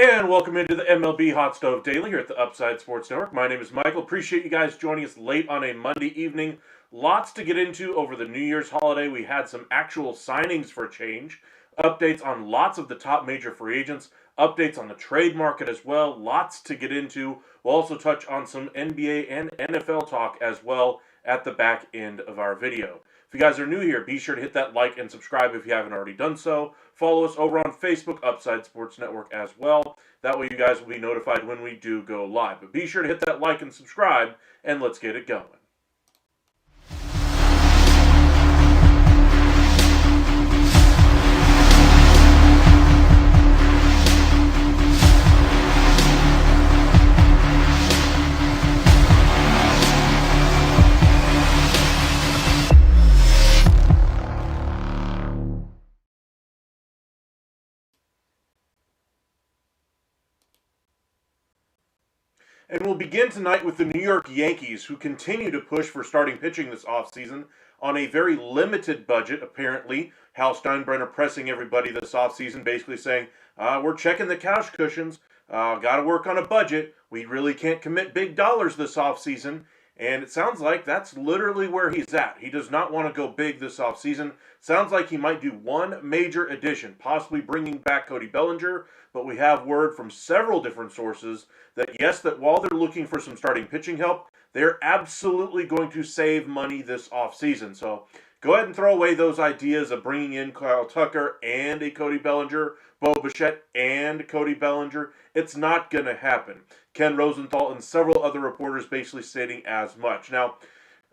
And welcome into the MLB Hot Stove Daily here at the Upside Sports Network. My name is Michael. Appreciate you guys joining us late on a Monday evening. Lots to get into over the New Year's holiday. We had some actual signings for a change, updates on lots of the top major free agents, updates on the trade market as well. Lots to get into. We'll also touch on some NBA and NFL talk as well at the back end of our video. If you guys are new here, be sure to hit that like and subscribe if you haven't already done so. Follow us over on Facebook, Upside Sports Network as well. That way you guys will be notified when we do go live. But be sure to hit that like and subscribe, and let's get it going. And we'll begin tonight with the New York Yankees, who continue to push for starting pitching this offseason on a very limited budget, apparently. Hal Steinbrenner pressing everybody this offseason, basically saying, we're checking the couch cushions, got to work on a budget. We really can't commit big dollars this offseason. And it sounds like that's literally where he's at. He does not want to go big this offseason. Sounds like he might do one major addition, possibly bringing back Cody Bellinger. But we have word from several different sources that yes, that while they're looking for some starting pitching help, they're absolutely going to save money this offseason. So go ahead and throw away those ideas of bringing in Kyle Tucker and a Cody Bellinger, Bo Bichette and Cody Bellinger. It's not going to happen. Ken Rosenthal and several other reporters basically stating as much. Now,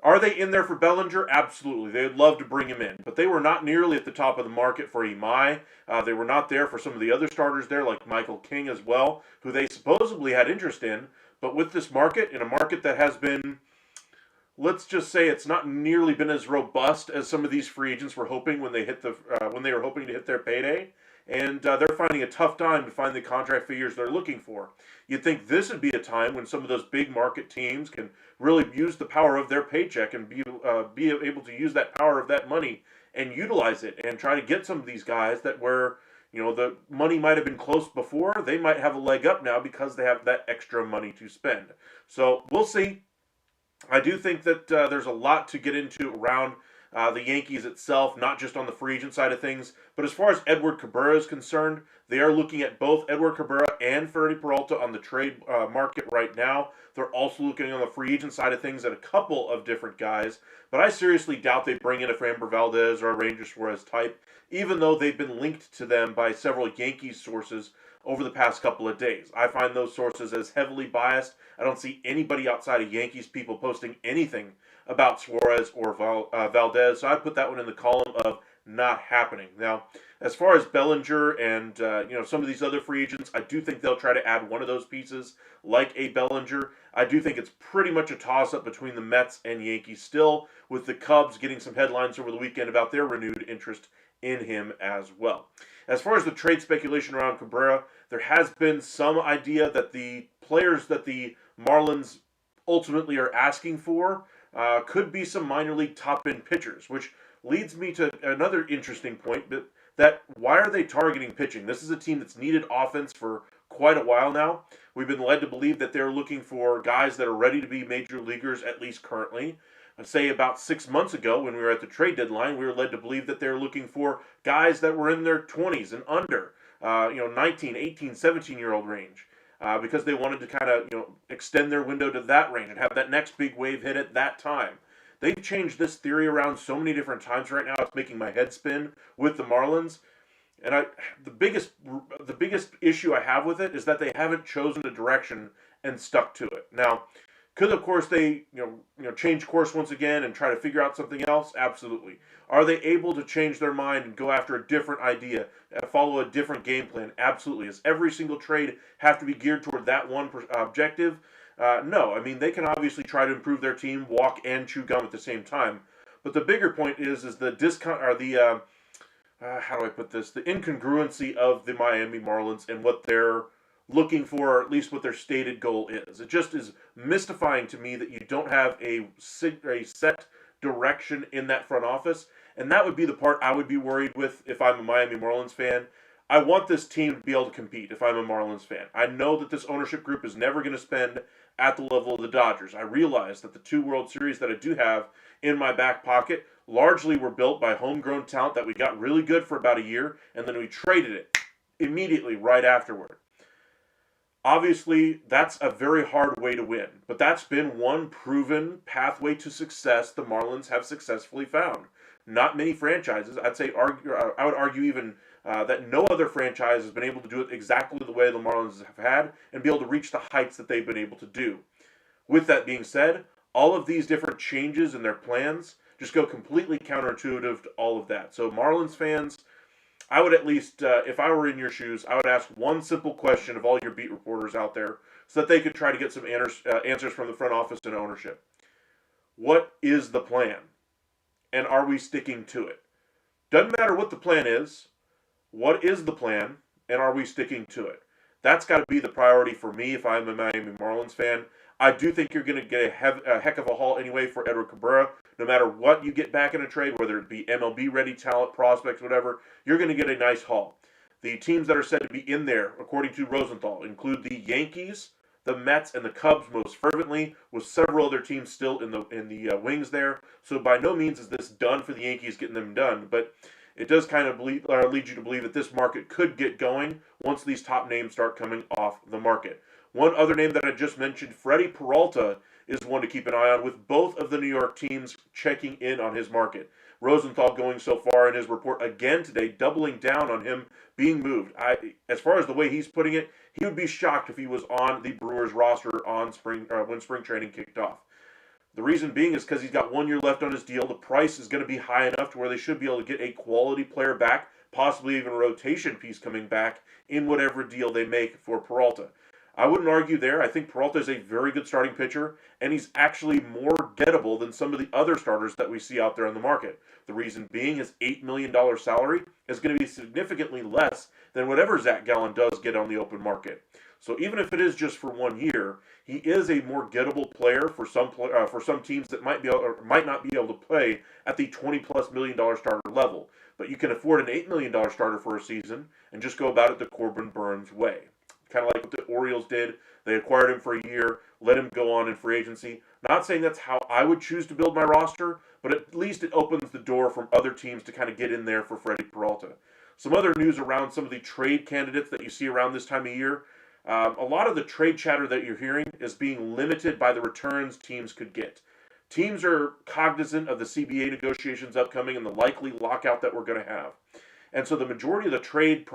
are they in there for Bellinger? Absolutely. They'd love to bring him in. But they were not nearly at the top of the market for Imai. They were not there for some of the other starters there, like Michael King as well, who they supposedly had interest in. But with this market, in a market that has been, let's just say it's not nearly been as robust as some of these free agents were hoping when they were hoping to hit their payday. And they're finding a tough time to find the contract figures they're looking for. You'd think this would be a time when some of those big market teams can really use the power of their paycheck and be able to use that power of that money and utilize it and try to get some of these guys that were, the money might have been close before. They might have a leg up now because they have that extra money to spend. So we'll see. I do think that there's a lot to get into around the Yankees itself, not just on the free agent side of things, but as far as Edward Cabrera is concerned, they are looking at both Edward Cabrera and Freddy Peralta on the trade market right now. They're also looking on the free agent side of things at a couple of different guys, but I seriously doubt they bring in a Framber Valdez or a Ranger Suarez type, even though they've been linked to them by several Yankees sources over the past couple of days. I find those sources as heavily biased. I don't see anybody outside of Yankees people posting anything about Suarez or Valdez, so I put that one in the column of not happening. Now, as far as Bellinger and some of these other free agents, I do think they'll try to add one of those pieces, like a Bellinger. I do think it's pretty much a toss-up between the Mets and Yankees still, with the Cubs getting some headlines over the weekend about their renewed interest in him as well. As far as the trade speculation around Cabrera, there has been some idea that the players that the Marlins ultimately are asking for could be some minor league top-end pitchers, which leads me to another interesting point, that why are they targeting pitching? This is a team that's needed offense for quite a while now. We've been led to believe that they're looking for guys that are ready to be major leaguers, at least currently. I'd say about 6 months ago, when we were at the trade deadline, we were led to believe that they're looking for guys that were in their 20s and under, 19, 18, 17-year-old range. Because they wanted to kind of, extend their window to that range and have that next big wave hit at that time. They've changed this theory around so many different times right now. It's making my head spin with the Marlins. And the biggest issue I have with it is that they haven't chosen a direction and stuck to it. Now, could of course they change course once again and try to figure out something else? Absolutely. Are they able to change their mind and go after a different idea, follow a different game plan? Absolutely. Does every single trade have to be geared toward that one objective? No. I mean, they can obviously try to improve their team, walk and chew gum at the same time. But the bigger point is the how do I put this? The incongruency of the Miami Marlins and what they're looking for, or at least what their stated goal is. It just is mystifying to me that you don't have a set direction in that front office, and that would be the part I would be worried with if I'm a Miami Marlins fan. I want this team to be able to compete if I'm a Marlins fan. I know that this ownership group is never going to spend at the level of the Dodgers. I realize that the two World Series that I do have in my back pocket largely were built by homegrown talent that we got really good for about a year, and then we traded it immediately right afterward. Obviously, that's a very hard way to win, but that's been one proven pathway to success the Marlins have successfully found. Not many franchises, I would argue even that no other franchise has been able to do it exactly the way the Marlins have had and be able to reach the heights that they've been able to do. With that being said, all of these different changes in their plans just go completely counterintuitive to all of that. So, Marlins fans, I would at least, if I were in your shoes, I would ask one simple question of all your beat reporters out there so that they could try to get some answers from the front office and ownership. What is the plan? And are we sticking to it? Doesn't matter what the plan is. What is the plan? And are we sticking to it? That's got to be the priority for me if I'm a Miami Marlins fan. I do think you're going to get a heck of a haul anyway for Edward Cabrera. No matter what you get back in a trade, whether it be MLB-ready talent, prospects, whatever, you're going to get a nice haul. The teams that are said to be in there, according to Rosenthal, include the Yankees, the Mets, and the Cubs most fervently, with several other teams still in the wings there. So by no means is this done for the Yankees getting them done, but it does kind of lead you to believe that this market could get going once these top names start coming off the market. One other name that I just mentioned, Freddie Peralta, is one to keep an eye on, with both of the New York teams checking in on his market. Rosenthal going so far in his report again today, doubling down on him being moved. As far as the way he's putting it, he would be shocked if he was on the Brewers roster on when spring training kicked off. The reason being is because he's got 1 year left on his deal. The price is going to be high enough to where they should be able to get a quality player back, possibly even a rotation piece coming back in whatever deal they make for Peralta. I wouldn't argue there. I think Peralta is a very good starting pitcher, and he's actually more gettable than some of the other starters that we see out there on the market. The reason being his $8 million salary is going to be significantly less than whatever Zach Gallen does get on the open market. So even if it is just for 1 year, he is a more gettable player for some teams that might not be able to play at the $20+ million starter level. But you can afford an $8 million starter for a season and just go about it the Corbin Burnes way. Kind of like what the Orioles did. They acquired him for a year, let him go on in free agency. Not saying that's how I would choose to build my roster, but at least it opens the door for other teams to kind of get in there for Freddie Peralta. Some other news around some of the trade candidates that you see around this time of year. A lot of the trade chatter that you're hearing is being limited by the returns teams could get. Teams are cognizant of the CBA negotiations upcoming and the likely lockout that we're going to have. And so the majority of the trade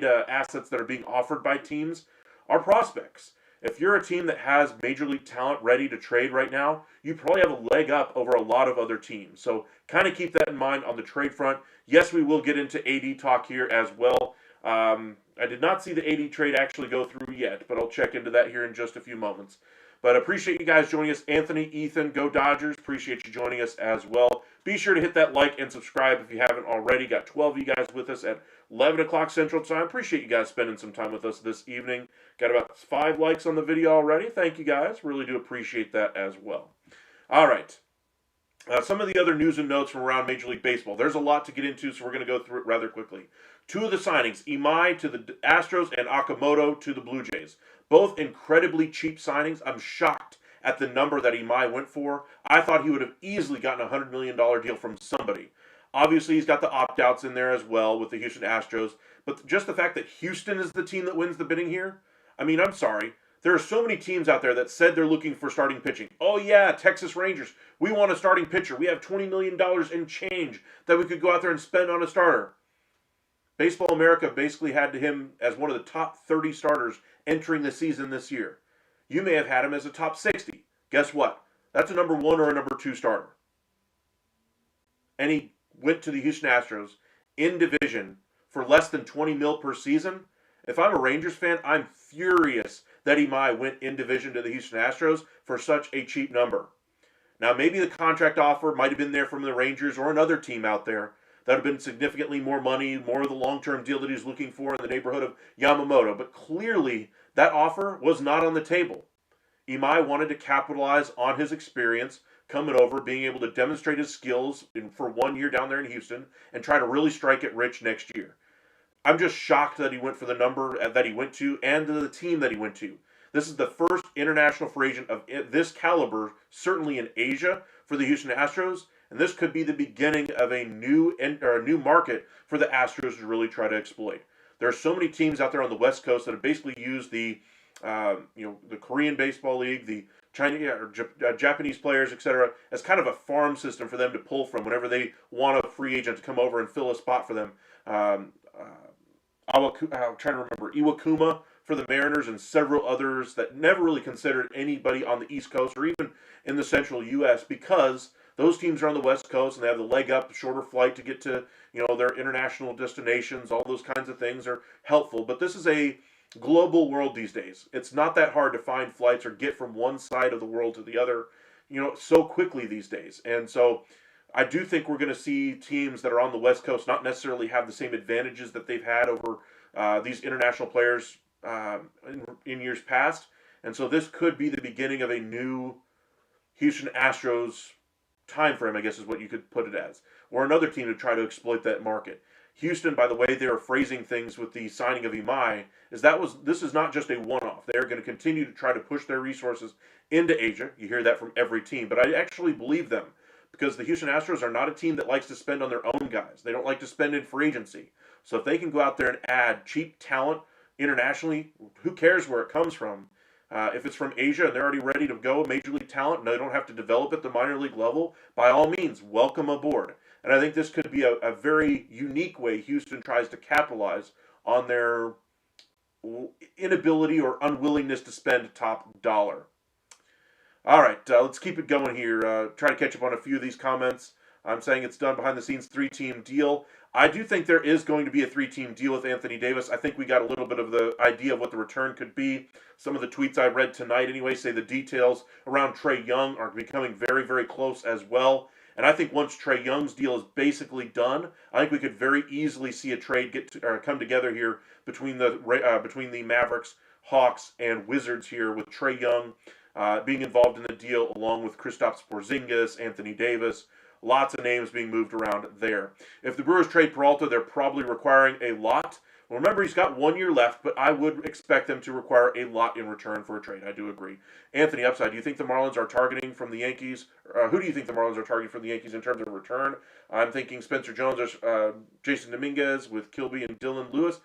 assets that are being offered by teams are prospects. If you're a team that has major league talent ready to trade right now, you probably have a leg up over a lot of other teams. So kind of keep that in mind on the trade front. Yes, we will get into AD talk here as well. I did not see the AD trade actually go through yet, but I'll check into that here in just a few moments. But appreciate you guys joining us. Anthony, Ethan, go Dodgers. Appreciate you joining us as well. Be sure to hit that like and subscribe if you haven't already. Got 12 of you guys with us at 11 o'clock Central Time. Appreciate you guys spending some time with us this evening. Got about 5 likes on the video already. Thank you guys. Really do appreciate that as well. All right. Some of the other news and notes from around Major League Baseball. There's a lot to get into, so we're going to go through it rather quickly. 2 of the signings, Imai to the Astros and Okamoto to the Blue Jays. Both incredibly cheap signings. I'm shocked at the number that Imai went for. I thought he would have easily gotten a $100 million deal from somebody. Obviously, he's got the opt-outs in there as well with the Houston Astros. But just the fact that Houston is the team that wins the bidding here, I mean, I'm sorry. There are so many teams out there that said they're looking for starting pitching. Oh yeah, Texas Rangers, we want a starting pitcher. We have $20 million in change that we could go out there and spend on a starter. Baseball America basically had him as one of the top 30 starters entering the season this year. You may have had him as a top 60. Guess what? That's a number 1 or a number 2 starter. And he went to the Houston Astros in division for less than $20 million per season. If I'm a Rangers fan, I'm furious that Imai went in division to the Houston Astros for such a cheap number. Now, maybe the contract offer might have been there from the Rangers or another team out there that would have been significantly more money, more of the long-term deal that he's looking for in the neighborhood of Yamamoto. But clearly, that offer was not on the table. Imai wanted to capitalize on his experience coming over, being able to demonstrate his skills for 1 year down there in Houston, and try to really strike it rich next year. I'm just shocked that he went for the number that he went to and the team that he went to. This is the first international free agent of this caliber, certainly in Asia, for the Houston Astros, and this could be the beginning of a new market for the Astros to really try to exploit. There are so many teams out there on the West Coast that have basically used the Korean Baseball League, the Chinese or Japanese players, etc., as kind of a farm system for them to pull from whenever they want a free agent to come over and fill a spot for them. I'm trying to remember Iwakuma for the Mariners and several others that never really considered anybody on the East Coast or even in the Central U.S. because those teams are on the West Coast and they have the leg up, shorter flight to get to their international destinations. All those kinds of things are helpful, but this is a global world these days. It's not that hard to find flights or get from one side of the world to the other, so quickly these days. And so I do think we're going to see teams that are on the West Coast not necessarily have the same advantages that they've had over these international players in years past. And so this could be the beginning of a new Houston Astros time frame, I guess is what you could put it as, or another team to try to exploit that market. Houston, by the way, they are phrasing things with the signing of Imai, this is not just a one-off. They are going to continue to try to push their resources into Asia. You hear that from every team, but I actually believe them because the Houston Astros are not a team that likes to spend on their own guys. They don't like to spend in free agency. So if they can go out there and add cheap talent internationally, who cares where it comes from? If it's from Asia and they're already ready to go, major league talent, and they don't have to develop at the minor league level, by all means, welcome aboard. And I think this could be a very unique way Houston tries to capitalize on their inability or unwillingness to spend top dollar. All right, let's keep it going here. Try to catch up on a few of these comments. I'm saying it's done behind the scenes 3-team deal. I do think there is going to be a 3-team deal with Anthony Davis. I think we got a little bit of the idea of what the return could be. Some of the tweets I read tonight anyway say the details around Trae Young are becoming very, very close as well. And I think once Trae Young's deal is basically done, I think we could very easily see a trade come together here between the Mavericks, Hawks, and Wizards here with Trae Young being involved in the deal along with Kristaps Porzingis, Anthony Davis. Lots of names being moved around there. If the Brewers trade Peralta, they're probably requiring a lot. Well, remember, he's got 1 year left, but I would expect them to require a lot in return for a trade. I do agree. Anthony, upside, do you think the Marlins are targeting from the Yankees? Who do you think the Marlins are targeting from the Yankees in terms of return? I'm thinking Spencer Jones or Jason Dominguez with Kilby and Dylan Lewis.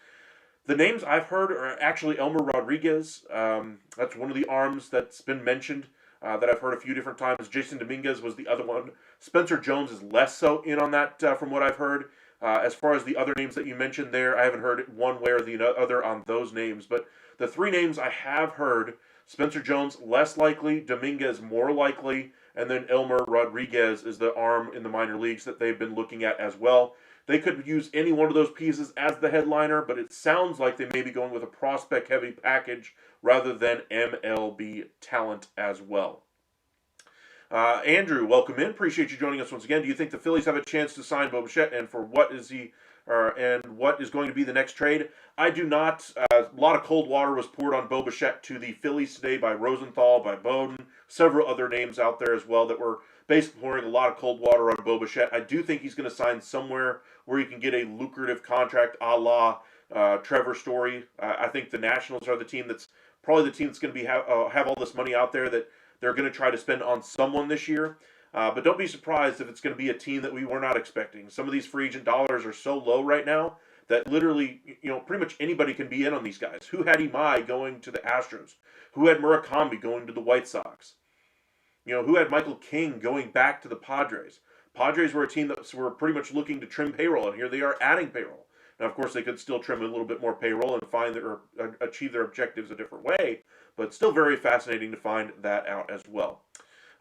The names I've heard are actually Elmer Rodriguez. That's one of the arms that's been mentioned that I've heard a few different times. Jason Dominguez was the other one. Spencer Jones is less so in on that from what I've heard. As far as the other names that you mentioned there, I haven't heard one way or the other on those names. But the three names I have heard, Spencer Jones less likely, Dominguez more likely, and then Elmer Rodriguez is the arm in the minor leagues that they've been looking at as well. They could use any one of those pieces as the headliner, but it sounds like they may be going with a prospect-heavy package rather than MLB talent as well. Andrew, welcome in. Appreciate you joining us once again. Do you think the Phillies have a chance to sign Bo Bichette, and for what is what is going to be the next trade? I do not. A lot of cold water was poured on Bo Bichette to the Phillies today by Rosenthal, by Bowden, several other names out there as well that were basically pouring a lot of cold water on Bo Bichette. I do think he's going to sign somewhere where he can get a lucrative contract a la Trevor Story. I think the Nationals are the team that's probably the team that's going to be have all this money out there that they're going to try to spend on someone this year. But don't be surprised if it's going to be a team that we were not expecting. Some of these free agent dollars are so low right now that literally, pretty much anybody can be in on these guys. Who had Imai going to the Astros? Who had Murakami going to the White Sox? Who had Michael King going back to the Padres? Padres were a team that were pretty much looking to trim payroll, and here they are adding payroll. Now, of course, they could still trim a little bit more payroll and achieve their objectives a different way, but still very fascinating to find that out as well.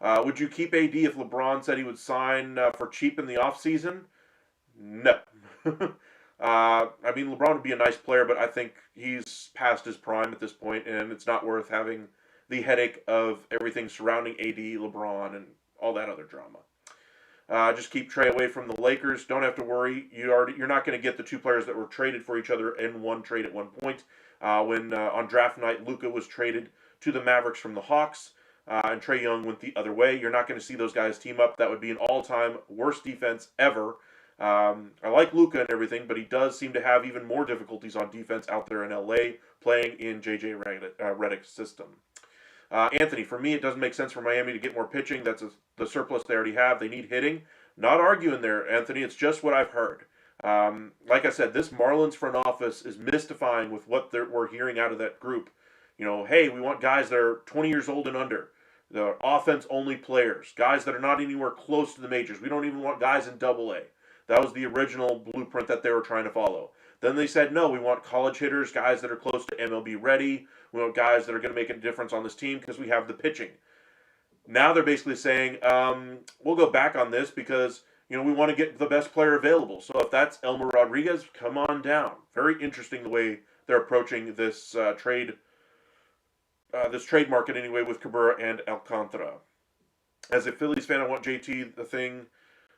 Would you keep AD if LeBron said he would sign for cheap in the offseason? No. LeBron would be a nice player, but I think he's past his prime at this point, and it's not worth having the headache of everything surrounding AD, LeBron, and all that other drama. Just keep Trae away from the Lakers. Don't have to worry. You're not going to get the two players that were traded for each other in one trade at one point. When on draft night, Luka was traded to the Mavericks from the Hawks, and Trae Young went the other way. You're not going to see those guys team up. That would be an all-time worst defense ever. I like Luka and everything, but he does seem to have even more difficulties on defense out there in LA playing in JJ Redick's system. Anthony, for me, it doesn't make sense for Miami to get more pitching. That's the surplus they already have. They need hitting. Not arguing there, Anthony. It's just what I've heard. Like I said, this Marlins front office is mystifying with what we're hearing out of that group. Hey, we want guys that are 20 years old and under. The offense-only players, guys that are not anywhere close to the majors. We don't even want guys in Double A. That was the original blueprint that they were trying to follow. Then they said, no, we want college hitters, guys that are close to MLB ready. We want guys that are going to make a difference on this team because we have the pitching. Now they're basically saying, we'll go back on this because we want to get the best player available. So if that's Elmer Rodriguez, come on down. Very interesting the way they're approaching this trade market anyway with Cabrera and Alcantara. As a Phillies fan, I want JT. The thing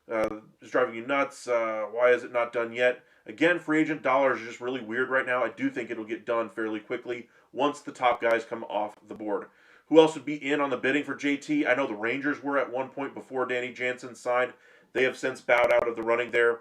is driving you nuts. Why is it not done yet? Again, free agent dollars are just really weird right now. I do think it'll get done fairly quickly once the top guys come off the board. Who else would be in on the bidding for JT? I know the Rangers were at one point before Danny Jansen signed. They have since bowed out of the running there.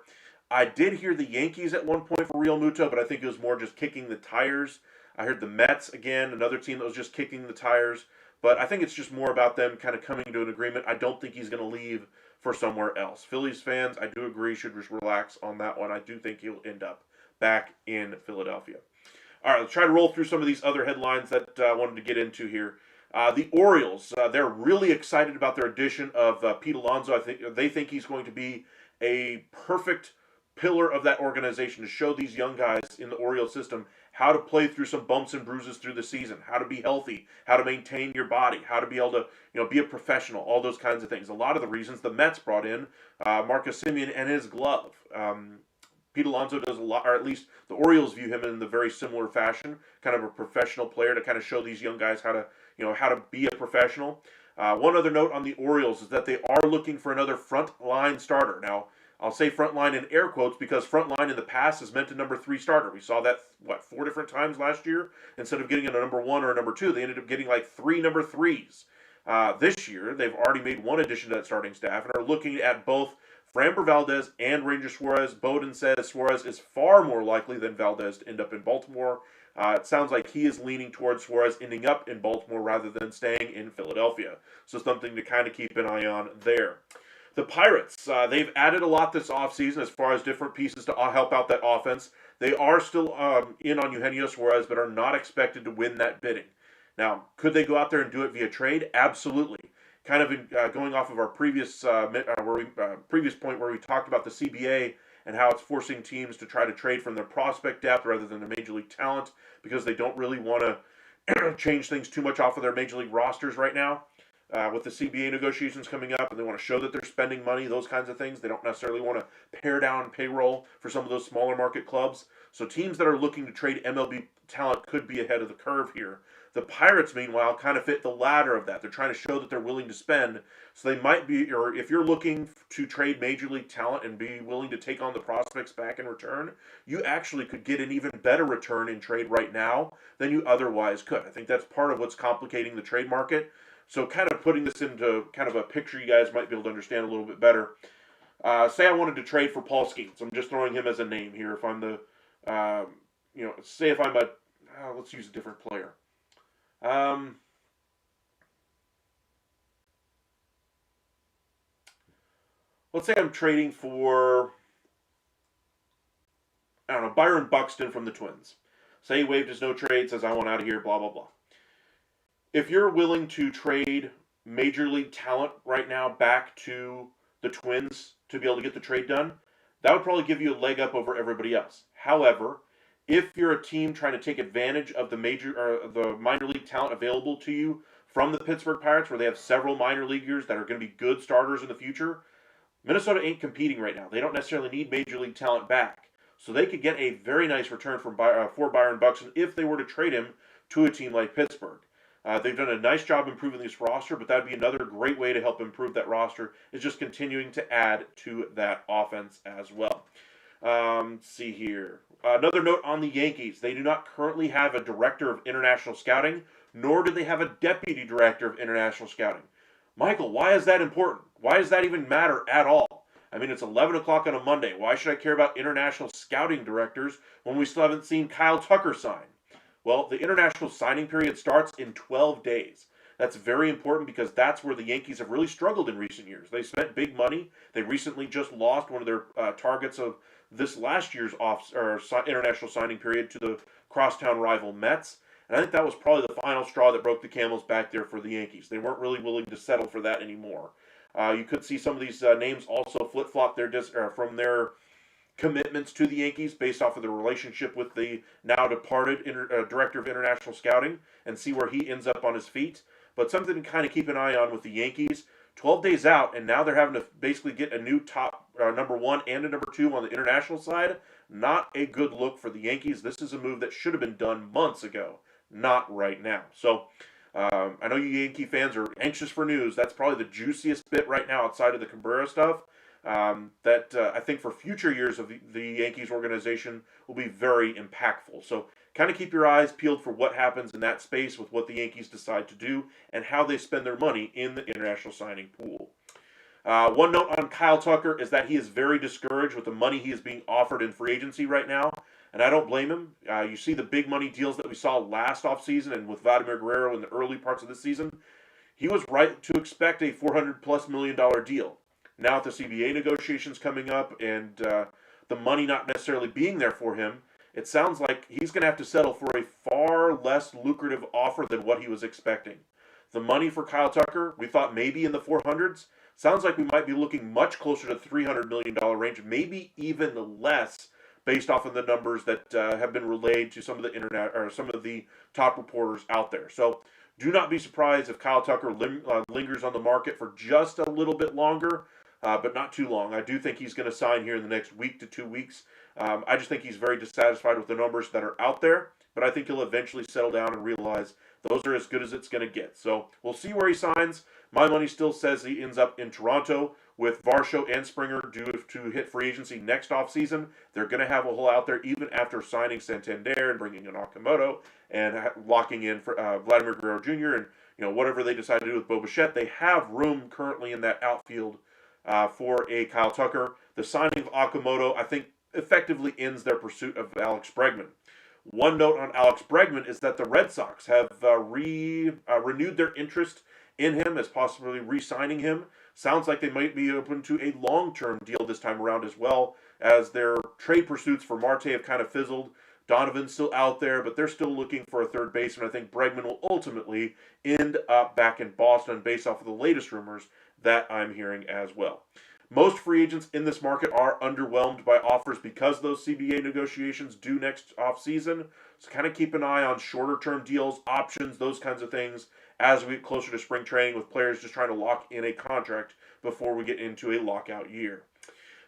I did hear the Yankees at one point for Real Muto, but I think it was more just kicking the tires. I heard the Mets, again, another team that was just kicking the tires. But I think it's just more about them kind of coming to an agreement. I don't think he's going to leave for somewhere else. Phillies fans, I do agree, should just relax on that one. I do think he'll end up back in Philadelphia. All right, let's try to roll through some of these other headlines that I wanted to get into here. The Orioles, they're really excited about their addition of Pete Alonso. I think they think he's going to be a perfect pillar of that organization to show these young guys in the Orioles system how to play through some bumps and bruises through the season, how to be healthy, how to maintain your body, how to be able to be a professional, all those kinds of things. A lot of the reasons the Mets brought in Marcus Semien and his glove. Pete Alonso does a lot, or at least the Orioles view him in the very similar fashion, kind of a professional player to kind of show these young guys how to be a professional. One other note on the Orioles is that they are looking for another front-line starter. Now, I'll say front line in air quotes because front line in the past has meant a number 3 starter. We saw that, 4 different times last year? Instead of getting a number 1 or a number 2, they ended up getting like 3 number 3s. This year, they've already made one addition to that starting staff and are looking at both Framber Valdez and Ranger Suarez. Bowden says Suarez is far more likely than Valdez to end up in Baltimore. It sounds like he is leaning towards Suarez ending up in Baltimore rather than staying in Philadelphia. So something to kind of keep an eye on there. The Pirates, they've added a lot this offseason as far as different pieces to help out that offense. They are still in on Eugenio Suarez, but are not expected to win that bidding. Now, could they go out there and do it via trade? Absolutely. Kind of going off of our previous point where we talked about the CBA and how it's forcing teams to try to trade from their prospect depth rather than their major league talent because they don't really want to change things too much off of their major league rosters right now. With the CBA negotiations coming up, and they want to show that they're spending money, those kinds of things. They don't necessarily want to pare down payroll for some of those smaller market clubs. So teams that are looking to trade MLB talent could be ahead of the curve here. The Pirates, meanwhile, kind of fit the latter of that. They're trying to show that they're willing to spend. So they might be, or if you're looking to trade major league talent and be willing to take on the prospects back in return, you actually could get an even better return in trade right now than you otherwise could. I think that's part of what's complicating the trade market. So kind of putting this into kind of a picture you guys might be able to understand a little bit better. Say I wanted to trade for Paul Skeens. I'm just throwing him as a name here. If I'm the, say if I'm a, let's use a different player. Let's say I'm trading for, I don't know, Byron Buxton from the Twins. Say he waived his no trade, says I want out of here, blah, blah, blah. If you're willing to trade major league talent right now back to the Twins to be able to get the trade done, that would probably give you a leg up over everybody else. However, if you're a team trying to take advantage of the minor league talent available to you from the Pittsburgh Pirates, where they have several minor leaguers that are going to be good starters in the future, Minnesota ain't competing right now. They don't necessarily need major league talent back. So they could get a very nice return for Byron Buxton if they were to trade him to a team like Pittsburgh. They've done a nice job improving this roster, but that'd be another great way to help improve that roster, is just continuing to add to that offense as well. Let's see here. Another note on the Yankees. They do not currently have a director of international scouting, nor do they have a deputy director of international scouting. Michael, why is that important? Why does that even matter at all? I mean, it's 11 o'clock on a Monday. Why should I care about international scouting directors when we still haven't seen Kyle Tucker sign? Well, the international signing period starts in 12 days. That's very important because that's where the Yankees have really struggled in recent years. They spent big money. They recently just lost one of their targets of this last year's international signing period to the crosstown rival Mets. And I think that was probably the final straw that broke the camel's back there for the Yankees. They weren't really willing to settle for that anymore. You could see some of these names also flip-flop from their commitments to the Yankees based off of their relationship with the now departed director of international scouting and see where he ends up on his feet. But something to kind of keep an eye on with the Yankees. 12 days out, and now they're having to basically get a new top number one and a number two on the international side. Not a good look for the Yankees. This is a move that should have been done months ago, not right now. So I know you Yankee fans are anxious for news. That's probably the juiciest bit right now outside of the Cabrera stuff. That I think for future years of the Yankees organization will be very impactful. So kind of keep your eyes peeled for what happens in that space with what the Yankees decide to do and how they spend their money in the international signing pool. One note on Kyle Tucker is that he is very discouraged with the money he is being offered in free agency right now, and I don't blame him. You see the big money deals that we saw last offseason and with Vladimir Guerrero in the early parts of this season. He was right to expect a $400+ million deal. Now with the CBA negotiations coming up and the money not necessarily being there for him, it sounds like he's going to have to settle for a far less lucrative offer than what he was expecting. The money for Kyle Tucker, we thought maybe in the 400s. Sounds like we might be looking much closer to $300 million range, maybe even less, based off of the numbers that have been relayed to some of the internet or some of the top reporters out there. So do not be surprised if Kyle Tucker lingers on the market for just a little bit longer. But not too long. I do think he's going to sign here in the next week to 2 weeks. I just think he's very dissatisfied with the numbers that are out there, but I think he'll eventually settle down and realize those are as good as it's going to get. So we'll see where he signs. My money still says he ends up in Toronto with Varsho and Springer due to hit free agency next offseason. They're going to have a hole out there even after signing Santander and bringing in Okamoto and locking in for, Vladimir Guerrero Jr. and whatever they decide to do with Bo Bichette. They have room currently in that outfield for a Kyle Tucker. The signing of Okamoto, I think, effectively ends their pursuit of Alex Bregman. One note on Alex Bregman is that the Red Sox have renewed their interest in him as possibly re-signing him. Sounds like they might be open to a long-term deal this time around as well, as their trade pursuits for Marte have kind of fizzled. Donovan's still out there, but they're still looking for a third baseman. I think Bregman will ultimately end up back in Boston based off of the latest rumors that I'm hearing as well. Most free agents in this market are underwhelmed by offers because those CBA negotiations due next offseason. So kind of keep an eye on shorter-term deals, options, those kinds of things as we get closer to spring training with players just trying to lock in a contract before we get into a lockout year.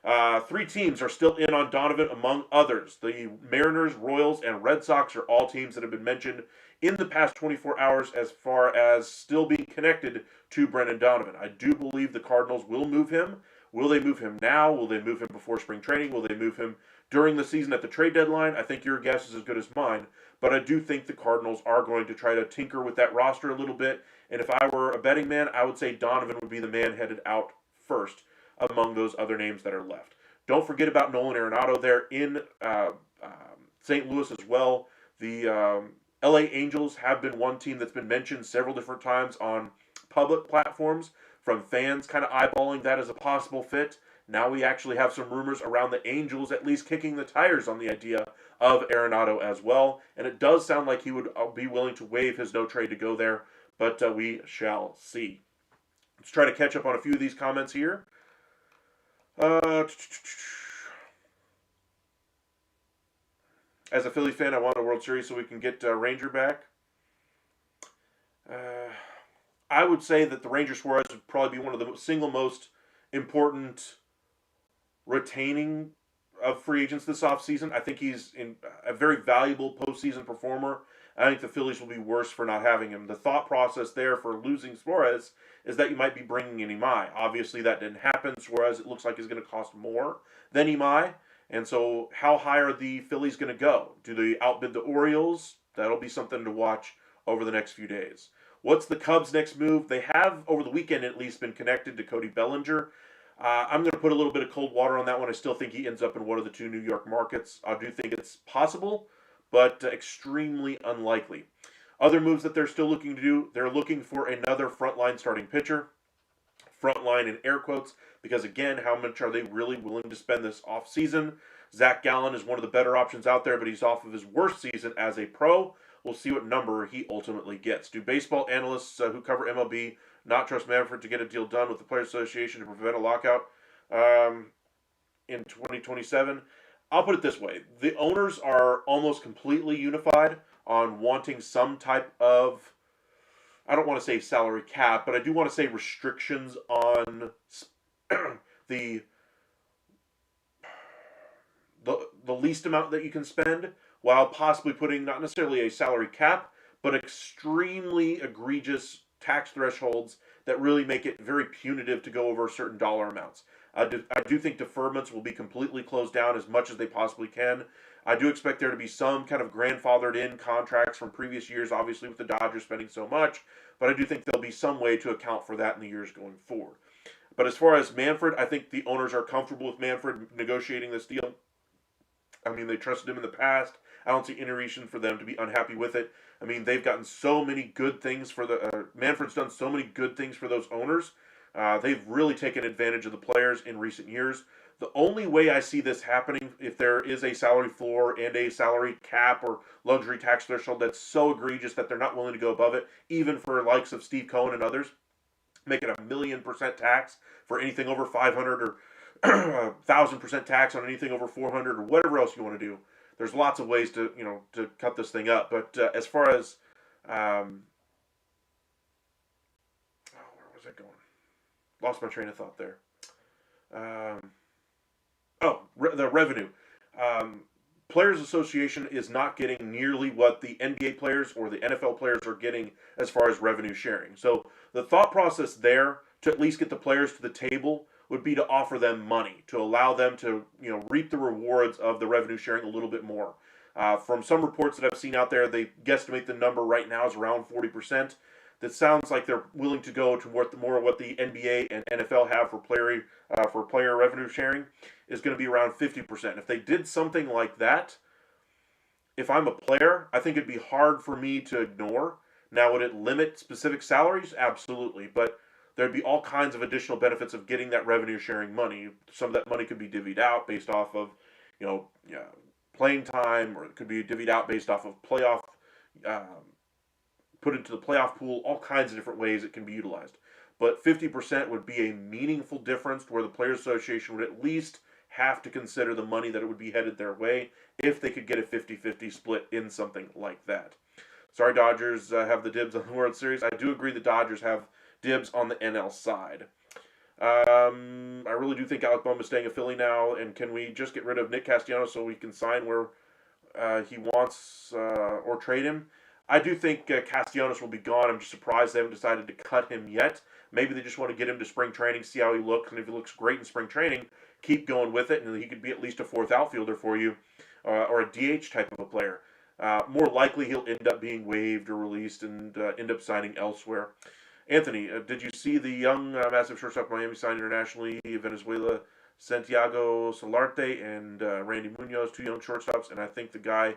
3 teams are still in on Donovan among others. The Mariners, Royals, and Red Sox are all teams that have been mentioned in the past 24 hours as far as still being connected to Brendan Donovan. I do believe the Cardinals will move him. Will they move him now? Will they move him before spring training? Will they move him during the season at the trade deadline? I think your guess is as good as mine. But I do think the Cardinals are going to try to tinker with that roster a little bit. And if I were a betting man, I would say Donovan would be the man headed out first among those other names that are left. Don't forget about Nolan Arenado there in St. Louis as well. The LA Angels have been one team that's been mentioned several different times on public platforms from fans kind of eyeballing that as a possible fit. Now we actually have some rumors around the Angels at least kicking the tires on the idea of Arenado as well. And it does sound like he would be willing to waive his no trade to go there, but we shall see. Let's try to catch up on a few of these comments here. As a Phillies fan, I want a World Series so we can get Ranger back. I would say that the Ranger Suarez would probably be one of the single most important retaining of free agents this offseason. I think he's a very valuable postseason performer. I think the Phillies will be worse for not having him. The thought process there for losing Suarez is that you might be bringing in Imai. Obviously, that didn't happen. Suarez, it looks like, is going to cost more than Imai. And so how high are the Phillies going to go? Do they outbid the Orioles? That'll be something to watch over the next few days. What's the Cubs' next move? They have, over the weekend at least, been connected to Cody Bellinger. I'm going to put a little bit of cold water on that one. I still think he ends up in one of the two New York markets. I do think it's possible, but extremely unlikely. Other moves that they're still looking to do, they're looking for another frontline starting pitcher. Frontline in air quotes, because again, how much are they really willing to spend this offseason? Zach Gallen is one of the better options out there, but he's off of his worst season as a pro. We'll see what number he ultimately gets. Do baseball analysts who cover MLB not trust Manfred to get a deal done with the Players Association to prevent a lockout in 2027? I'll put it this way. The owners are almost completely unified on wanting some type of, I don't want to say salary cap, but I do want to say restrictions on the the least amount that you can spend, while possibly putting not necessarily a salary cap, but extremely egregious tax thresholds that really make it very punitive to go over certain dollar amounts. I do think deferments will be completely closed down as much as they possibly can. I do expect there to be some kind of grandfathered in contracts from previous years, obviously with the Dodgers spending so much, but I do think there'll be some way to account for that in the years going forward. But as far as Manfred, I think the owners are comfortable with Manfred negotiating this deal. I mean, they trusted him in the past. I don't see any reason for them to be unhappy with it. I mean, they've gotten so many good things for the Manfred's done so many good things for those owners. They've really taken advantage of the players in recent years. The only way I see this happening, if there is a salary floor and a salary cap or luxury tax threshold that's so egregious that they're not willing to go above it, even for likes of Steve Cohen and others, make it 1,000,000% tax for anything over 500 or 1,000% tax on anything over 400 or whatever else you want to do. There's lots of ways to to cut this thing up. But as far as where was I going? Lost my train of thought there. Um, the revenue. Players Association is not getting nearly what the NBA players or the NFL players are getting as far as revenue sharing. So the thought process there to at least get the players to the table would be to offer them money to allow them to reap the rewards of the revenue sharing a little bit more. From some reports that I've seen out there, they guesstimate the number right now is around 40%. That sounds like they're willing to go to more what the NBA and NFL have for player revenue sharing is going to be around 50%. If they did something like that, if I'm a player, I think it'd be hard for me to ignore. Now, would it limit specific salaries? Absolutely, but there'd be all kinds of additional benefits of getting that revenue sharing money. Some of that money could be divvied out based off of, playing time, or it could be divvied out based off of playoff, put into the playoff pool. All kinds of different ways it can be utilized. But 50% would be a meaningful difference where the Players Association would at least have to consider the money that it would be headed their way if they could get a 50-50 split in something like that. Sorry, Dodgers have the dibs on the World Series. I do agree the Dodgers have dibs on the NL side. I really do think Alec Bohm is staying a Philly now, and can we just get rid of Nick Castellanos so we can sign where he wants or trade him? I do think Castellanos will be gone. I'm just surprised they haven't decided to cut him yet. Maybe they just want to get him to spring training, see how he looks, and if he looks great in spring training, keep going with it, and he could be at least a fourth outfielder for you, or a DH type of a player. More likely he'll end up being waived or released and end up signing elsewhere. Anthony, did you see the young massive shortstop Miami signed internationally, Venezuela, Santiago Solarte and Randy Munoz, two young shortstops, and I think the guy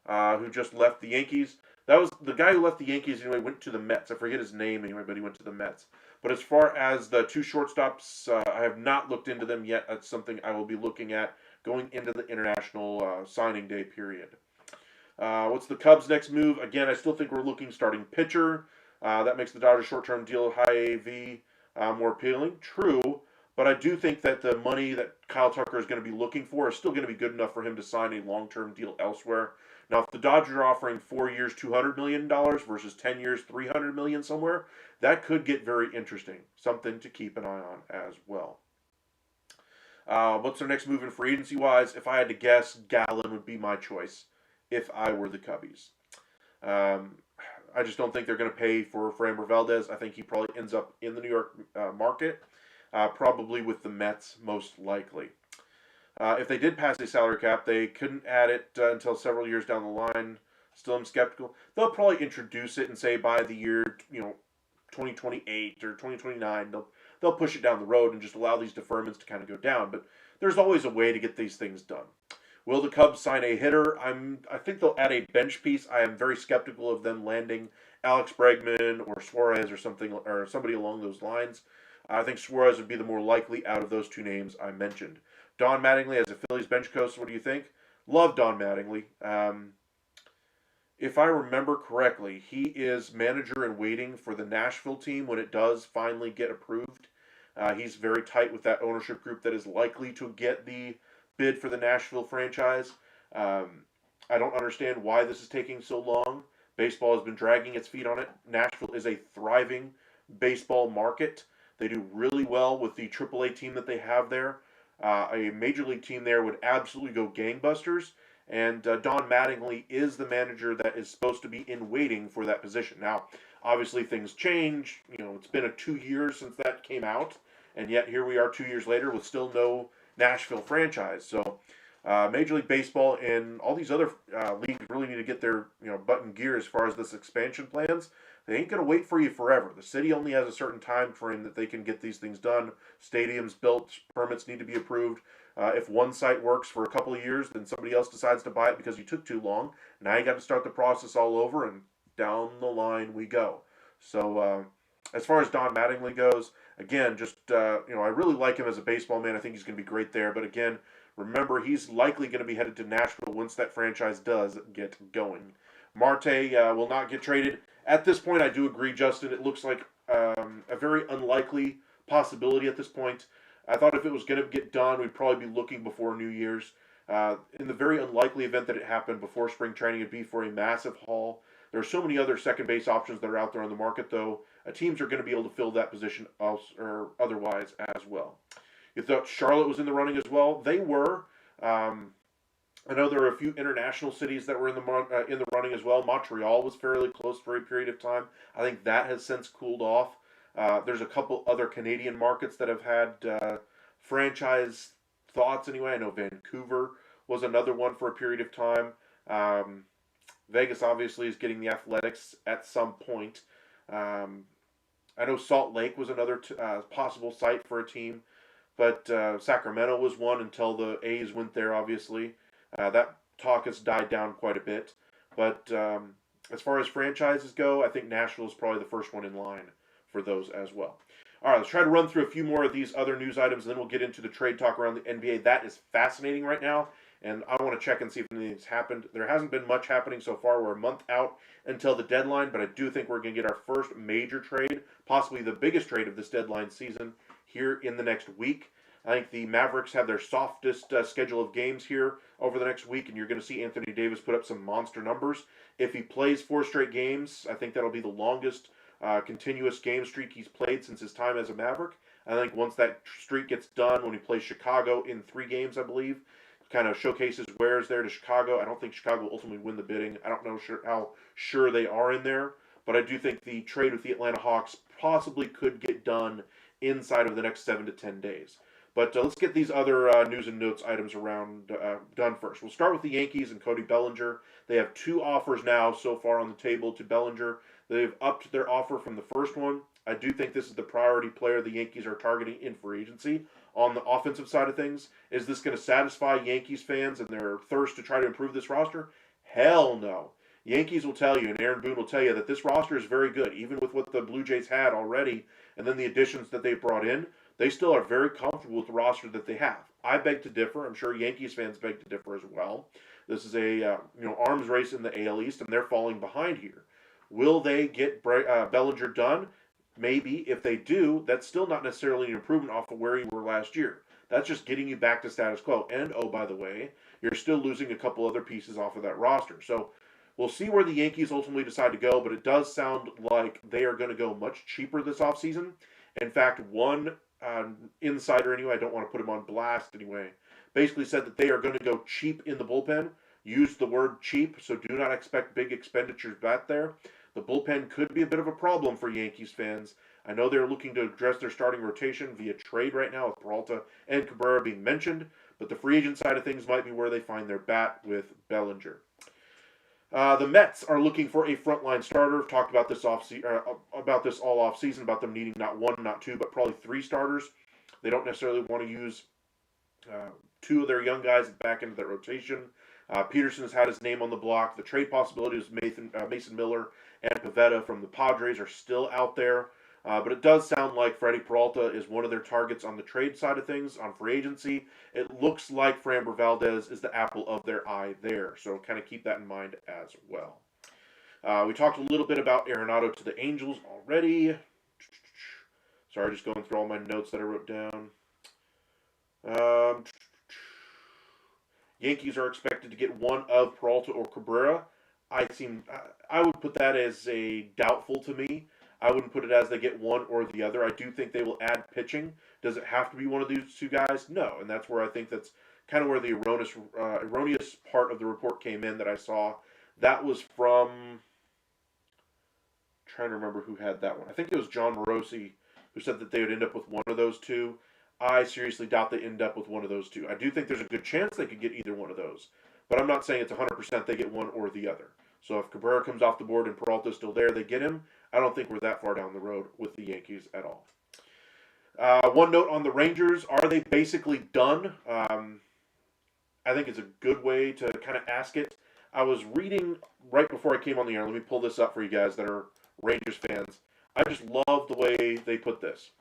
who just left the Yankees, that was the guy who left the Yankees anyway, went to the Mets. I forget his name anyway, but he went to the Mets. But as far as the two shortstops, I have not looked into them yet. That's something I will be looking at going into the international signing day period. What's the Cubs' next move? Again, I still think we're looking starting pitcher. That makes the Dodgers short-term deal high AV more appealing. True, but I do think that the money that Kyle Tucker is going to be looking for is still going to be good enough for him to sign a long-term deal elsewhere. Now, if the Dodgers are offering 4 years, $200 million versus 10 years, $300 million somewhere, that could get very interesting. Something to keep an eye on as well. What's their next move in free agency-wise? If I had to guess, Gallen would be my choice if I were the Cubbies. I just don't think they're going to pay for Framber Valdez. I think he probably ends up in the New York market, probably with the Mets most likely. If they did pass a salary cap, they couldn't add it until several years down the line. Still am skeptical. They'll probably introduce it and say by the year 2028 or 2029 they'll push it down the road and just allow these deferments to kind of go down. But there's always a way to get these things done. Will the Cubs sign a hitter? I think they'll add a bench piece. I am very skeptical of them landing Alex Bregman or Suarez or something or somebody along those lines. I think Suarez would be the more likely out of those two names I mentioned. Don Mattingly as a Phillies bench coach. What do you think? Love Don Mattingly. If I remember correctly, he is manager in waiting for the Nashville team when it does finally get approved. He's very tight with that ownership group that is likely to get the bid for the Nashville franchise. I don't understand why this is taking so long. Baseball has been dragging its feet on it. Nashville is a thriving baseball market. They do really well with the AAA team that they have there. A major league team there would absolutely go gangbusters. And Don Mattingly is the manager that is supposed to be in waiting for that position. Now, obviously things change. You know, it's been 2 years since that came out. And yet here we are 2 years later with still no Nashville franchise. So Major League Baseball and all these other leagues really need to get their butt in gear as far as this expansion plans. They ain't going to wait for you forever. The city only has a certain time frame that they can get these things done. Stadiums built, permits need to be approved. If one site works for a couple of years, then somebody else decides to buy it because you took too long. Now you got to start the process all over, and down the line we go. So as far as Don Mattingly goes, again, just I really like him as a baseball man. I think he's going to be great there. But again, remember, he's likely going to be headed to Nashville once that franchise does get going. Marte will not get traded. At this point, I do agree, Justin. It looks like a very unlikely possibility at this point. I thought if it was going to get done, we'd probably be looking before New Year's. In the very unlikely event that it happened before spring training, it'd be for a massive haul. There are so many other second base options that are out there on the market, though. Teams are going to be able to fill that position or otherwise as well. You thought Charlotte was in the running as well. They were. I know there were a few international cities that were in the running as well. Montreal was fairly close for a period of time. I think that has since cooled off. There's a couple other Canadian markets that have had franchise thoughts anyway. I know Vancouver was another one for a period of time. Vegas obviously is getting the Athletics at some point. I know Salt Lake was another possible site for a team. But Sacramento was one until the A's went there, obviously. That talk has died down quite a bit. But as far as franchises go, I think Nashville is probably the first one in line for those as well. All right, let's try to run through a few more of these other news items, and then we'll get into the trade talk around the NBA. That is fascinating right now, and I want to check and see if anything's happened. There hasn't been much happening so far. We're a month out until the deadline, but I do think we're going to get our first major trade, possibly the biggest trade of this deadline season, here in the next week. I think the Mavericks have their softest schedule of games here over the next week, and you're going to see Anthony Davis put up some monster numbers. If he plays 4 straight games, I think that'll be the longest continuous game streak he's played since his time as a Maverick. I think once that streak gets done, when he plays Chicago in 3 games, I believe, kind of showcases wares there to Chicago. I don't think Chicago will ultimately win the bidding. I don't know how sure they are in there, but I do think the trade with the Atlanta Hawks possibly could get done inside of the next 7 to 10 days. But let's get these other news and notes items around done first. We'll start with the Yankees and Cody Bellinger. They have 2 offers now so far on the table to Bellinger. They've upped their offer from the first one. I do think this is the priority player the Yankees are targeting in free agency. On the offensive side of things, is this going to satisfy Yankees fans and their thirst to try to improve this roster? Hell no. Yankees will tell you, and Aaron Boone will tell you, that this roster is very good, even with what the Blue Jays had already, and then the additions that they brought in. They still are very comfortable with the roster that they have. I beg to differ. I'm sure Yankees fans beg to differ as well. This is a arms race in the AL East, and they're falling behind here. Will they get Bellinger done? Maybe. If they do, that's still not necessarily an improvement off of where you were last year. That's just getting you back to status quo. And, oh, by the way, you're still losing a couple other pieces off of that roster. So we'll see where the Yankees ultimately decide to go, but it does sound like they are going to go much cheaper this offseason. In fact, one insider anyway, I don't want to put him on blast anyway, basically said that they are going to go cheap in the bullpen. Used the word cheap, so do not expect big expenditures back there. The bullpen could be a bit of a problem for Yankees fans. I know they're looking to address their starting rotation via trade right now with Peralta and Cabrera being mentioned, but the free agent side of things might be where they find their bat with Bellinger. The Mets are looking for a frontline starter. Talked about this about this all off season, about them needing not one, not two, but probably three starters. They don't necessarily want to use two of their young guys back into that rotation. Peterson has had his name on the block. The trade possibilities Mason Miller and Pivetta from the Padres are still out there. But it does sound like Freddie Peralta is one of their targets on the trade side of things, on free agency. It looks like Framber Valdez is the apple of their eye there. So kind of keep that in mind as well. We talked a little bit about Arenado to the Angels already. Sorry, just going through all my notes that I wrote down. Yankees are expected to get one of Peralta or Cabrera. I would put that as a doubtful to me. I wouldn't put it as they get one or the other. I do think they will add pitching. Does it have to be one of these two guys? No, and that's where I think that's kind of where the erroneous part of the report came in that I saw. That was from, I'm trying to remember who had that one. I think it was John Morosi who said that they would end up with one of those two. I seriously doubt they end up with one of those two. I do think there's a good chance they could get either one of those, but I'm not saying it's 100% they get one or the other. So if Cabrera comes off the board and Peralta's still there, they get him. I don't think we're that far down the road with the Yankees at all. One note on the Rangers. Are they basically done? I think it's a good way to kind of ask it. I was reading right before I came on the air. Let me pull this up for you guys that are Rangers fans. I just love the way they put this.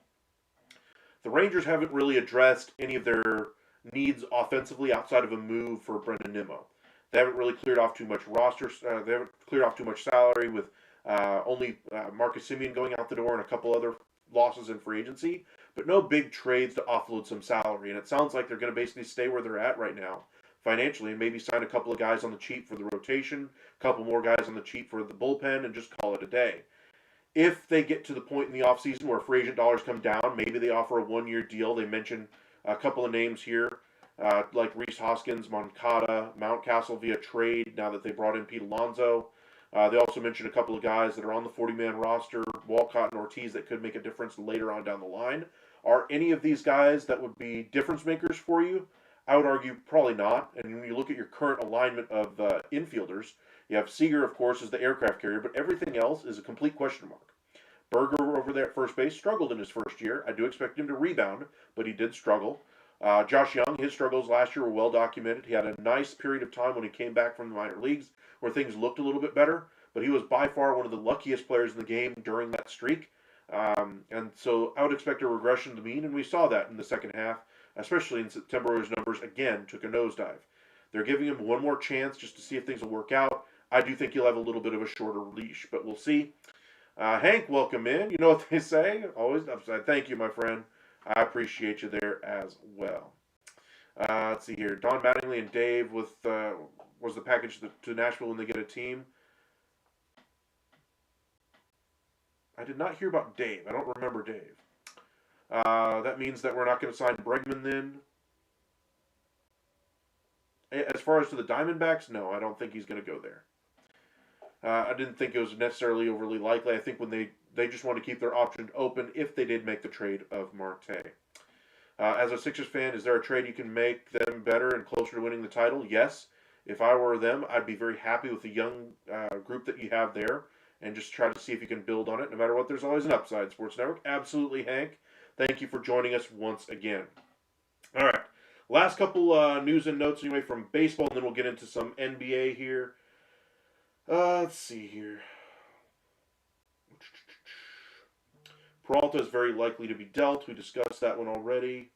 The Rangers haven't really addressed any of their needs offensively outside of a move for Brendan Nimmo. They haven't really cleared off too much roster. They haven't cleared off too much salary with only Marcus Semien going out the door and a couple other losses in free agency. But no big trades to offload some salary. And it sounds like they're going to basically stay where they're at right now financially and maybe sign a couple of guys on the cheap for the rotation, a couple more guys on the cheap for the bullpen, and just call it a day. If they get to the point in the offseason where free agent dollars come down, maybe they offer a one-year deal. They mention a couple of names here, like Rhys Hoskins, Moncada, Mountcastle via trade now that they brought in Pete Alonso. They also mentioned a couple of guys that are on the 40-man roster, Walcott and Ortiz, that could make a difference later on down the line. Are any of these guys that would be difference makers for you? I would argue probably not. And when you look at your current alignment of infielders, you have Seager, of course, as the aircraft carrier, but everything else is a complete question mark. Berger over there at first base struggled in his first year. I do expect him to rebound, but he did struggle. Josh Young, his struggles last year were well documented. He had a nice period of time when he came back from the minor leagues where things looked a little bit better, but he was by far one of the luckiest players in the game during that streak. And so I would expect a regression to the mean, and we saw that in the second half, especially in September, where his numbers, again, took a nosedive. They're giving him one more chance just to see if things will work out. I do think he'll have a little bit of a shorter leash, but we'll see. Hank, welcome in. You know what they say? Always upside. Thank you, my friend. I appreciate you there as well. Let's see here. Don Mattingly and Dave was the package to Nashville when they get a team. I did not hear about Dave. I don't remember Dave. That means that we're not going to sign Bregman then. As far as to the Diamondbacks, no, I don't think he's going to go there. I didn't think it was necessarily overly likely. I think when they just want to keep their option open if they did make the trade of Marte. As a Sixers fan, is there a trade you can make them better and closer to winning the title? Yes. If I were them, I'd be very happy with the young group that you have there and just try to see if you can build on it. No matter what, there's always an upside. Sports Network. Absolutely, Hank. Thank you for joining us once again. All right. Last couple news and notes anyway from baseball, and then we'll get into some NBA here. Let's see here. Peralta is very likely to be dealt. We discussed that one already.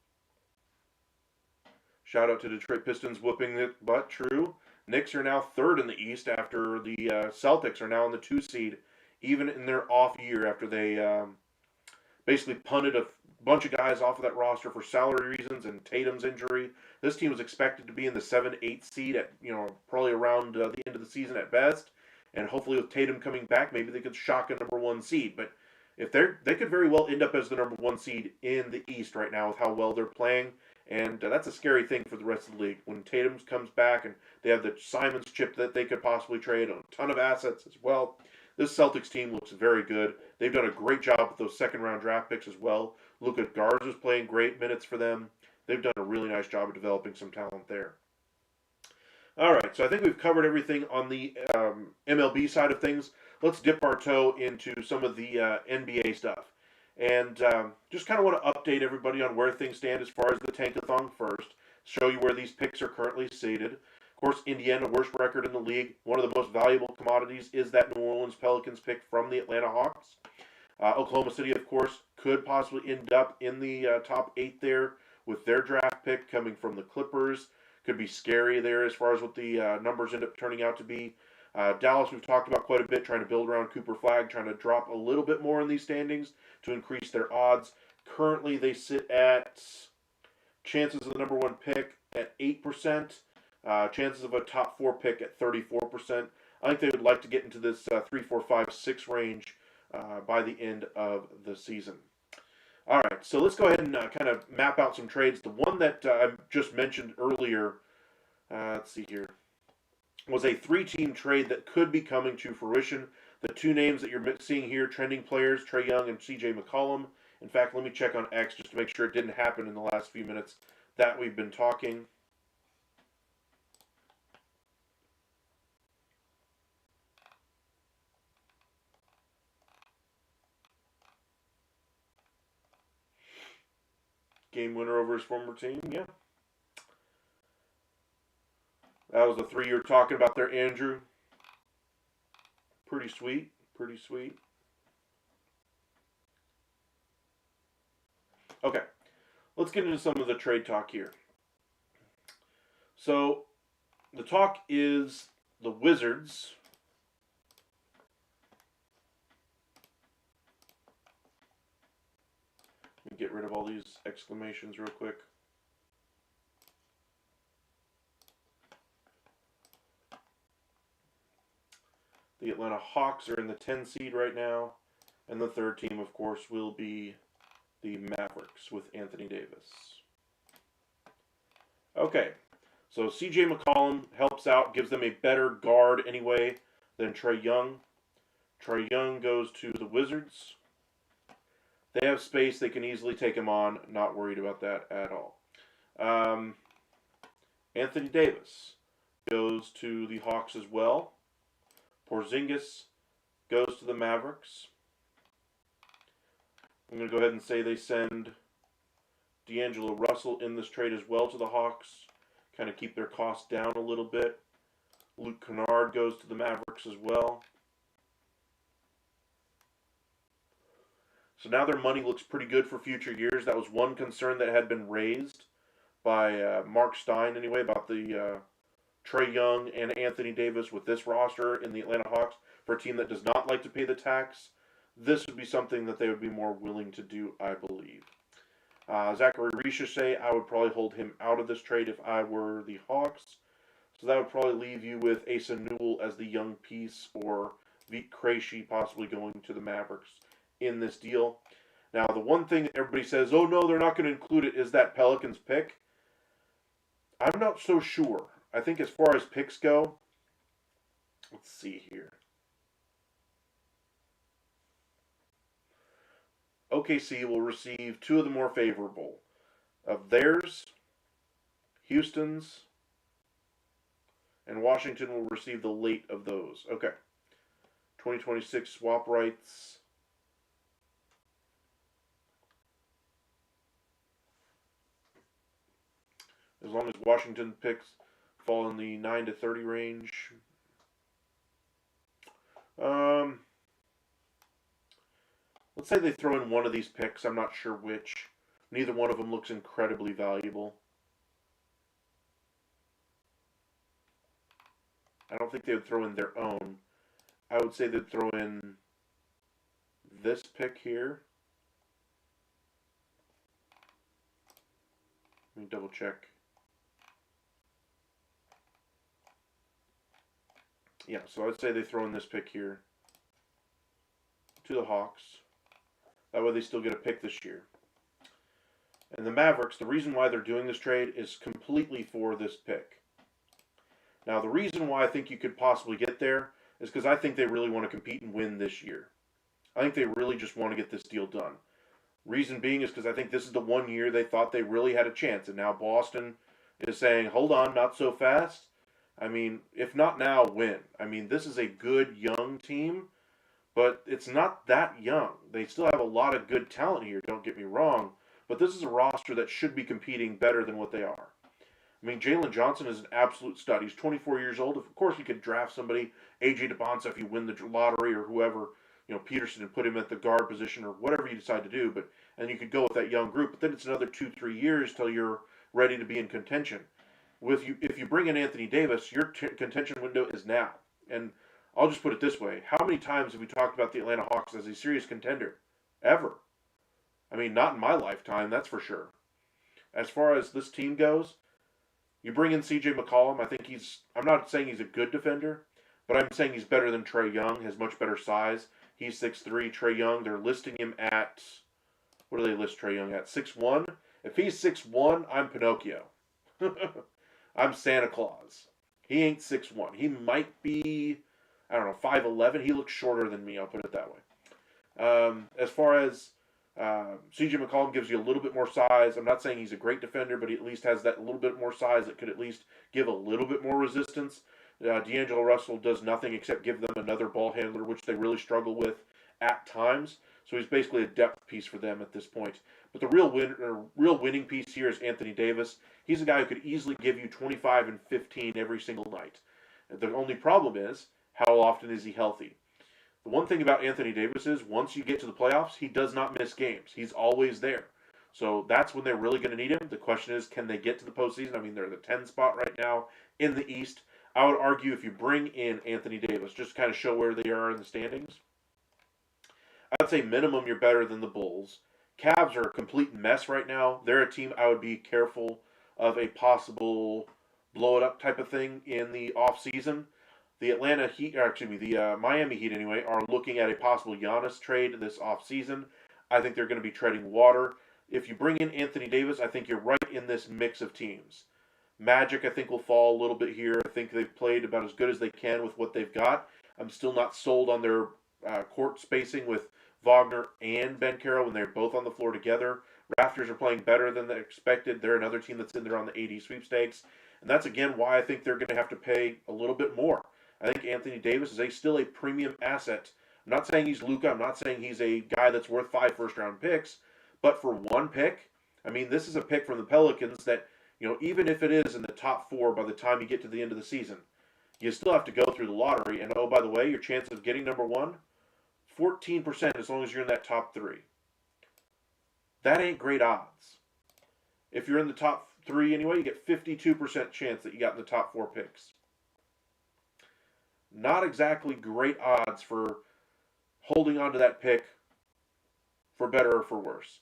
Shout out to Detroit Pistons whooping it, but true. Knicks are now third in the East after the Celtics are now in the 2 seed, even in their off year after they basically punted a bunch of guys off of that roster for salary reasons and Tatum's injury. This team was expected to be in the 7-8 seed at probably around the end of the season at best. And hopefully with Tatum coming back, maybe they could shock a number 1 seed. But if they could very well end up as the number 1 seed in the East right now with how well they're playing. And that's a scary thing for the rest of the league. When Tatum comes back and they have the Simons chip that they could possibly trade on a ton of assets as well. This Celtics team looks very good. They've done a great job with those second-round draft picks as well. Luka Garza's playing great minutes for them. They've done a really nice job of developing some talent there. All right, so I think we've covered everything on the MLB side of things. Let's dip our toe into some of the NBA stuff. And just kind of want to update everybody on where things stand as far as the Tankathon first, show you where these picks are currently seated. Of course, Indiana, worst record in the league. One of the most valuable commodities is that New Orleans Pelicans pick from the Atlanta Hawks. Oklahoma City, of course, could possibly end up in the top 8 there with their draft pick coming from the Clippers. Could be scary there as far as what the numbers end up turning out to be. Dallas, we've talked about quite a bit, trying to build around Cooper Flag, trying to drop a little bit more in these standings to increase their odds. Currently, they sit at chances of the number 1 pick at 8%, chances of a top 4 pick at 34%. I think they would like to get into this 3, 4, 5, 6 range by the end of the season. All right, so let's go ahead and kind of map out some trades. The one that I just mentioned earlier, let's see here, was a 3-team trade that could be coming to fruition. The 2 names that you're seeing here, trending players, Trae Young and C.J. McCollum. In fact, let me check on X just to make sure it didn't happen in the last few minutes that we've been talking. Game winner over his former team, yeah. That was the 3 you're talking about there, Andrew. Pretty sweet, pretty sweet. Okay, let's get into some of the trade talk here. So, the talk is the Wizards. Let me get rid of all these exclamations real quick. The Atlanta Hawks are in the 10 seed right now. And the 3rd team, of course, will be the Mavericks with Anthony Davis. Okay, so C.J. McCollum helps out, gives them a better guard anyway than Trae Young. Trae Young goes to the Wizards. They have space. They can easily take him on. Not worried about that at all. Anthony Davis goes to the Hawks as well. Porzingis goes to the Mavericks. I'm going to go ahead and say they send D'Angelo Russell in this trade as well to the Hawks. Kind of keep their costs down a little bit. Luke Kennard goes to the Mavericks as well. So now their money looks pretty good for future years. That was one concern that had been raised by Mark Stein anyway about the Trae Young and Anthony Davis with this roster in the Atlanta Hawks for a team that does not like to pay the tax. This would be something that they would be more willing to do, I believe. Zachary Ricochet, I would probably hold him out of this trade if I were the Hawks. So that would probably leave you with Asa Newell as the young piece, or Vit Krejci possibly going to the Mavericks in this deal. Now, the one thing that everybody says, oh no, they're not going to include it, is that Pelicans pick. I'm not so sure. I think as far as picks go, let's see here. OKC will receive 2 of the more favorable of theirs, Houston's, and Washington will receive the late of those. Okay. 2026 swap rights. As long as Washington picks fall in the 9 to 30 range. Let's say they throw in one of these picks. I'm not sure which. Neither one of them looks incredibly valuable. I don't think they would throw in their own. I would say they'd throw in this pick here. Let me double check. Yeah, so I'd say they throw in this pick here to the Hawks. That way they still get a pick this year. And the Mavericks, the reason why they're doing this trade is completely for this pick. Now, the reason why I think you could possibly get there is because I think they really want to compete and win this year. I think they really just want to get this deal done. Reason being is because I think this is the one year they thought they really had a chance. And now Boston is saying, hold on, not so fast. I mean, if not now, when? I mean, this is a good young team, but it's not that young. They still have a lot of good talent here, don't get me wrong, but this is a roster that should be competing better than what they are. I mean, Jalen Johnson is an absolute stud. He's 24 years old. Of course, you could draft somebody, AJ DeBonsa, if you win the lottery or whoever, Peterson, and put him at the guard position or whatever you decide to do. And you could go with that young group. But then it's another 2-3 years till you're ready to be in contention. If you bring in Anthony Davis, your contention window is now. And I'll just put it this way: how many times have we talked about the Atlanta Hawks as a serious contender? Ever? I mean, not in my lifetime, that's for sure. As far as this team goes, you bring in C.J. McCollum. I'm not saying he's a good defender, but I'm saying he's better than Trae Young, has much better size. He's 6'3", Trae Young. They're listing him at, what do they list Trae Young at? 6'1"? If he's 6'1", I'm Pinocchio. I'm Santa Claus. He ain't 6'1". He might be, I don't know, 5'11". He looks shorter than me, I'll put it that way. As far as C.J. McCollum gives you a little bit more size. I'm not saying he's a great defender, but he at least has that little bit more size that could at least give a little bit more resistance. D'Angelo Russell does nothing except give them another ball handler, which they really struggle with at times. So he's basically a depth piece for them at this point. But the real winning piece here is Anthony Davis. He's a guy who could easily give you 25 and 15 every single night. The only problem is, how often is he healthy? The one thing about Anthony Davis is, once you get to the playoffs, he does not miss games. He's always there. So that's when they're really going to need him. The question is, can they get to the postseason? I mean, they're the 10 spot right now in the East. I would argue if you bring in Anthony Davis, just to kind of show where they are in the standings, I'd say minimum you're better than the Bulls. Cavs are a complete mess right now. They're a team I would be careful of a possible blow it up type of thing in the offseason. The Miami Heat anyway, are looking at a possible Giannis trade this offseason. I think they're going to be treading water. If you bring in Anthony Davis, I think you're right in this mix of teams. Magic, I think, will fall a little bit here. I think they've played about as good as they can with what they've got. I'm still not sold on their court spacing with Wagner and Banchero when they're both on the floor together. Raptors are playing better than they expected. They're another team that's in there on the AD sweepstakes. And that's, again, why I think they're going to have to pay a little bit more. I think Anthony Davis is still a premium asset. I'm not saying he's Luka. I'm not saying he's a guy that's worth 5 first-round picks. But for one pick, I mean, this is a pick from the Pelicans that, even if it is in the top 4 by the time you get to the end of the season, you still have to go through the lottery. And, oh, by the way, your chance of getting number 1, 14% as long as you're in that top 3. That ain't great odds. If you're in the top 3 anyway, you get 52% chance that you got in the top 4 picks. Not exactly great odds for holding on to that pick for better or for worse.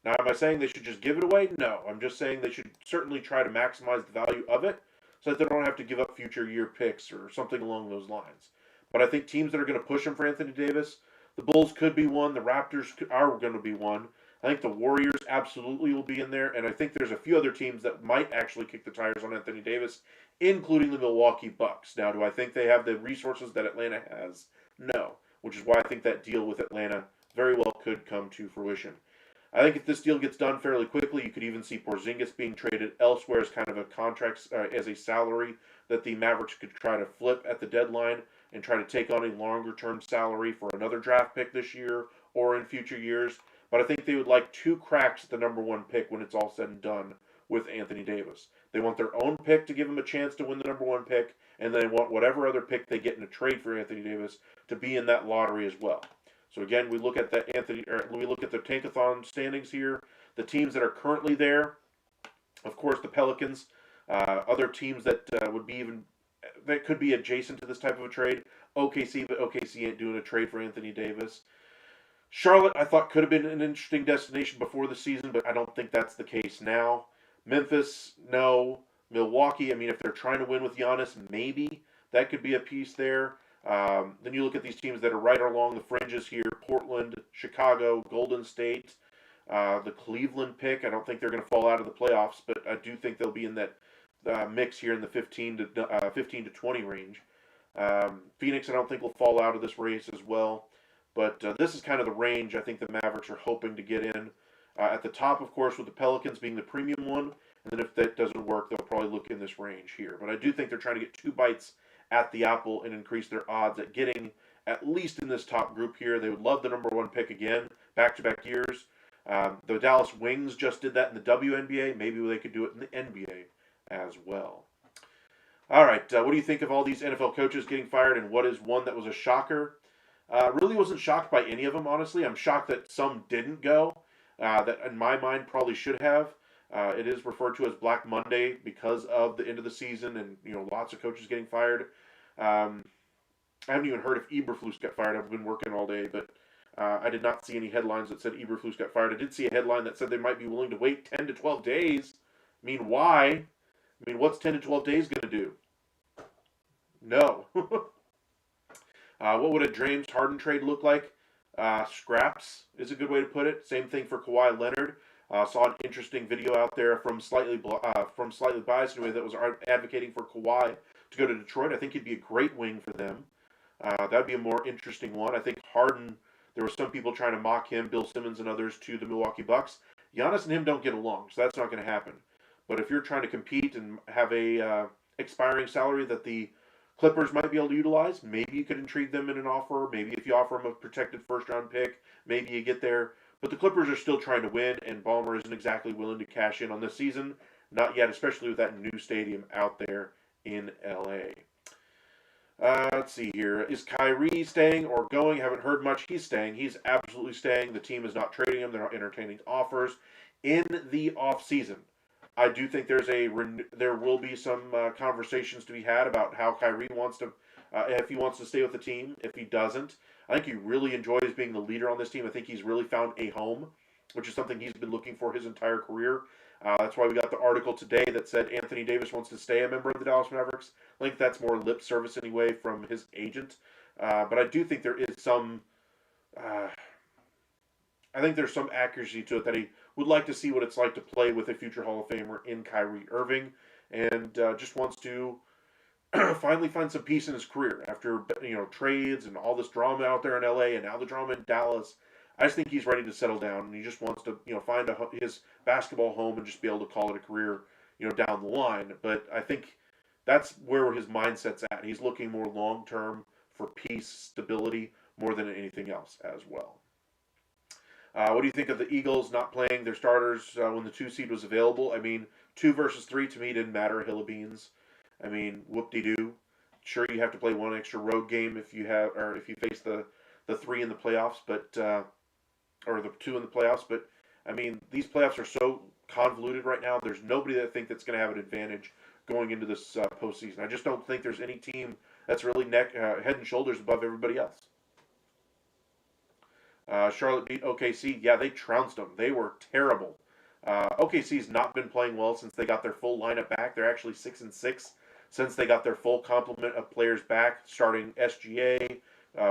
Now, am I saying they should just give it away? No. I'm just saying they should certainly try to maximize the value of it so that they don't have to give up future year picks or something along those lines. But I think teams that are going to push him for Anthony Davis, the Bulls could be one, the Raptors are going to be one. I think the Warriors absolutely will be in there, and I think there's a few other teams that might actually kick the tires on Anthony Davis, including the Milwaukee Bucks. Now, do I think they have the resources that Atlanta has? No, which is why I think that deal with Atlanta very well could come to fruition. I think if this deal gets done fairly quickly, you could even see Porzingis being traded elsewhere as kind of a contract, as a salary that the Mavericks could try to flip at the deadline and try to take on a longer-term salary for another draft pick this year or in future years. But I think they would like 2 cracks at the number 1 pick when it's all said and done with Anthony Davis. They want their own pick to give him a chance to win the number 1 pick, and they want whatever other pick they get in a trade for Anthony Davis to be in that lottery as well. So again, we look at the Tankathon standings here. The teams that are currently there, of course, the Pelicans. Other teams that that could be adjacent to this type of a trade. OKC, but OKC ain't doing a trade for Anthony Davis. Charlotte, I thought, could have been an interesting destination before the season, but I don't think that's the case now. Memphis, no. Milwaukee, I mean, if they're trying to win with Giannis, maybe that could be a piece there. Then you look at these teams that are right along the fringes here: Portland, Chicago, Golden State, the Cleveland pick. I don't think they're going to fall out of the playoffs, but I do think they'll be in that mix here in the 15 to 20 range. Phoenix, I don't think will fall out of this race as well. But this is kind of the range I think the Mavericks are hoping to get in. At the top, of course, with the Pelicans being the premium one, and then if that doesn't work, they'll probably look in this range here. But I do think they're trying to get 2 bites at the apple and increase their odds at getting at least in this top group here. They would love the number 1 pick again, back-to-back years. The Dallas Wings just did that in the WNBA. Maybe they could do it in the NBA as well. All right, what do you think of all these NFL coaches getting fired, and what is one that was a shocker? Really wasn't shocked by any of them, honestly. I'm shocked that some didn't go, that in my mind probably should have. It is referred to as Black Monday because of the end of the season and lots of coaches getting fired. I haven't even heard if Eberflus got fired. I've been working all day, but I did not see any headlines that said Eberflus got fired. I did see a headline that said they might be willing to wait 10 to 12 days. I mean, why? I mean, what's 10 to 12 days going to do? No. What would a James Harden trade look like? Scraps is a good way to put it. Same thing for Kawhi Leonard. Saw an interesting video out there from Slightly Biased anyway that was advocating for Kawhi to go to Detroit. I think he'd be a great wing for them. That would be a more interesting one. I think Harden, there were some people trying to mock him, Bill Simmons and others, to the Milwaukee Bucks. Giannis and him don't get along, so that's not going to happen. But if you're trying to compete and have a expiring salary that the Clippers might be able to utilize, maybe you could intrigue them in an offer. Maybe if you offer them a protected first-round pick, maybe you get there. But the Clippers are still trying to win, and Ballmer isn't exactly willing to cash in on this season. Not yet, especially with that new stadium out there in L.A. Let's see here. Is Kyrie staying or going? Haven't heard much. He's staying. He's absolutely staying. The team is not trading him. They're not entertaining offers in the offseason. I do think there will be some conversations to be had about how Kyrie wants to, if he wants to stay with the team, if he doesn't. I think he really enjoys being the leader on this team. I think he's really found a home, which is something he's been looking for his entire career. That's why we got the article today that said Anthony Davis wants to stay a member of the Dallas Mavericks. I think that's more lip service anyway from his agent. But I do think there is some, I think there's some accuracy to it that he would like to see what it's like to play with a future Hall of Famer in Kyrie Irving, and just wants to finally find some peace in his career after trades and all this drama out there in LA and now the drama in Dallas. I just think he's ready to settle down, and he just wants to find his basketball home and just be able to call it a career down the line. But I think that's where his mindset's at. He's looking more long term for peace, stability, more than anything else as well. What do you think of the Eagles not playing their starters when the 2 seed was available? I mean, 2 versus 3 to me didn't matter. Hill of beans. I mean, whoop-de-doo. Sure, you have to play one extra road game if you face the 3 in the playoffs, but or the 2 in the playoffs. But I mean, these playoffs are so convoluted right now. There's nobody that I think that's going to have an advantage going into this postseason. I just don't think there's any team that's really head and shoulders above everybody else. Charlotte beat OKC. Yeah, they trounced them. They were terrible. OKC's not been playing well since they got their full lineup back. They're actually 6-6 since they got their full complement of players back, starting SGA,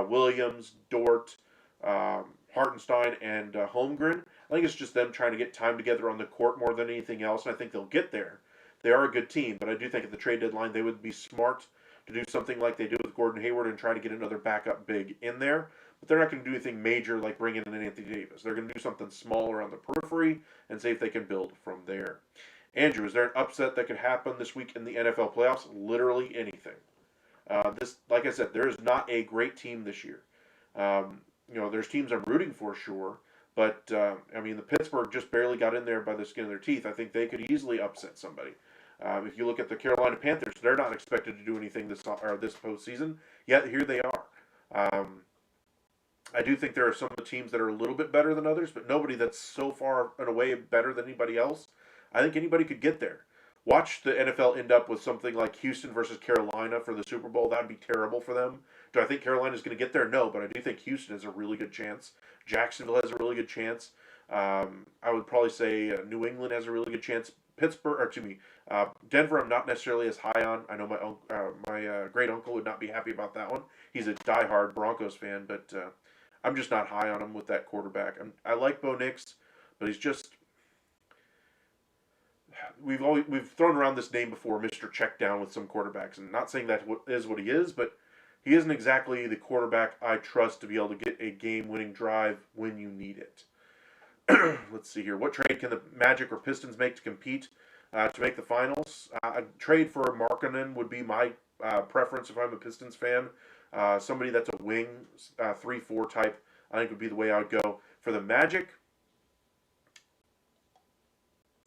Williams, Dort, Hartenstein, and Holmgren. I think it's just them trying to get time together on the court more than anything else, and I think they'll get there. They are a good team, but I do think at the trade deadline they would be smart to do something like they did with Gordon Hayward and try to get another backup big in there. But they're not going to do anything major like bring in an Anthony Davis. They're going to do something small around the periphery and see if they can build from there. Andrew, is there an upset that could happen this week in the NFL playoffs? Literally anything. Like I said, there is not a great team this year. There's teams I'm rooting for, sure. But, I mean, the Pittsburgh just barely got in there by the skin of their teeth. I think they could easily upset somebody. If you look at the Carolina Panthers, they're not expected to do anything this postseason, yet here they are. I do think there are some of the teams that are a little bit better than others, but nobody that's so far and away better than anybody else. I think anybody could get there. Watch the NFL end up with something like Houston versus Carolina for the Super Bowl. That would be terrible for them. Do I think Carolina's going to get there? No, but I do think Houston has a really good chance. Jacksonville has a really good chance. I would probably say New England has a really good chance. Denver I'm not necessarily as high on. I know my great uncle would not be happy about that one. He's a diehard Broncos fan, but I'm just not high on him with that quarterback. I like Bo Nix, but he's just... We've thrown around this name before, Mr. Checkdown, with some quarterbacks, and not saying that is what he is, but he isn't exactly the quarterback I trust to be able to get a game-winning drive when you need it. Let's see here. What trade can the Magic or Pistons make to compete to make the finals? A trade for Markkanen would be my preference if I'm a Pistons fan. Somebody that's a wing, 3-4 type, I think would be the way I would go. For the Magic,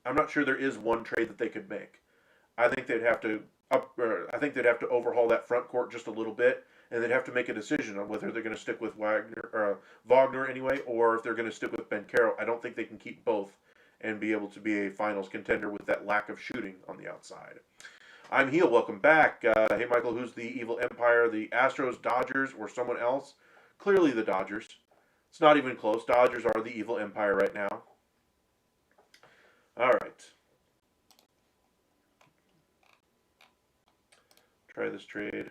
I'm not sure there is one trade that they could make. I think they'd have to I think they'd have to overhaul that front court just a little bit, and they'd have to make a decision on whether they're going to stick with Wagner anyway, or if they're going to stick with Bencaro. I don't think they can keep both and be able to be a finals contender with that lack of shooting on the outside. I'm Heel. Welcome back. Hey, Michael, who's the evil empire? The Astros, Dodgers, or someone else? Clearly the Dodgers. It's not even close. Dodgers are the evil empire right now. All right. Try this trade.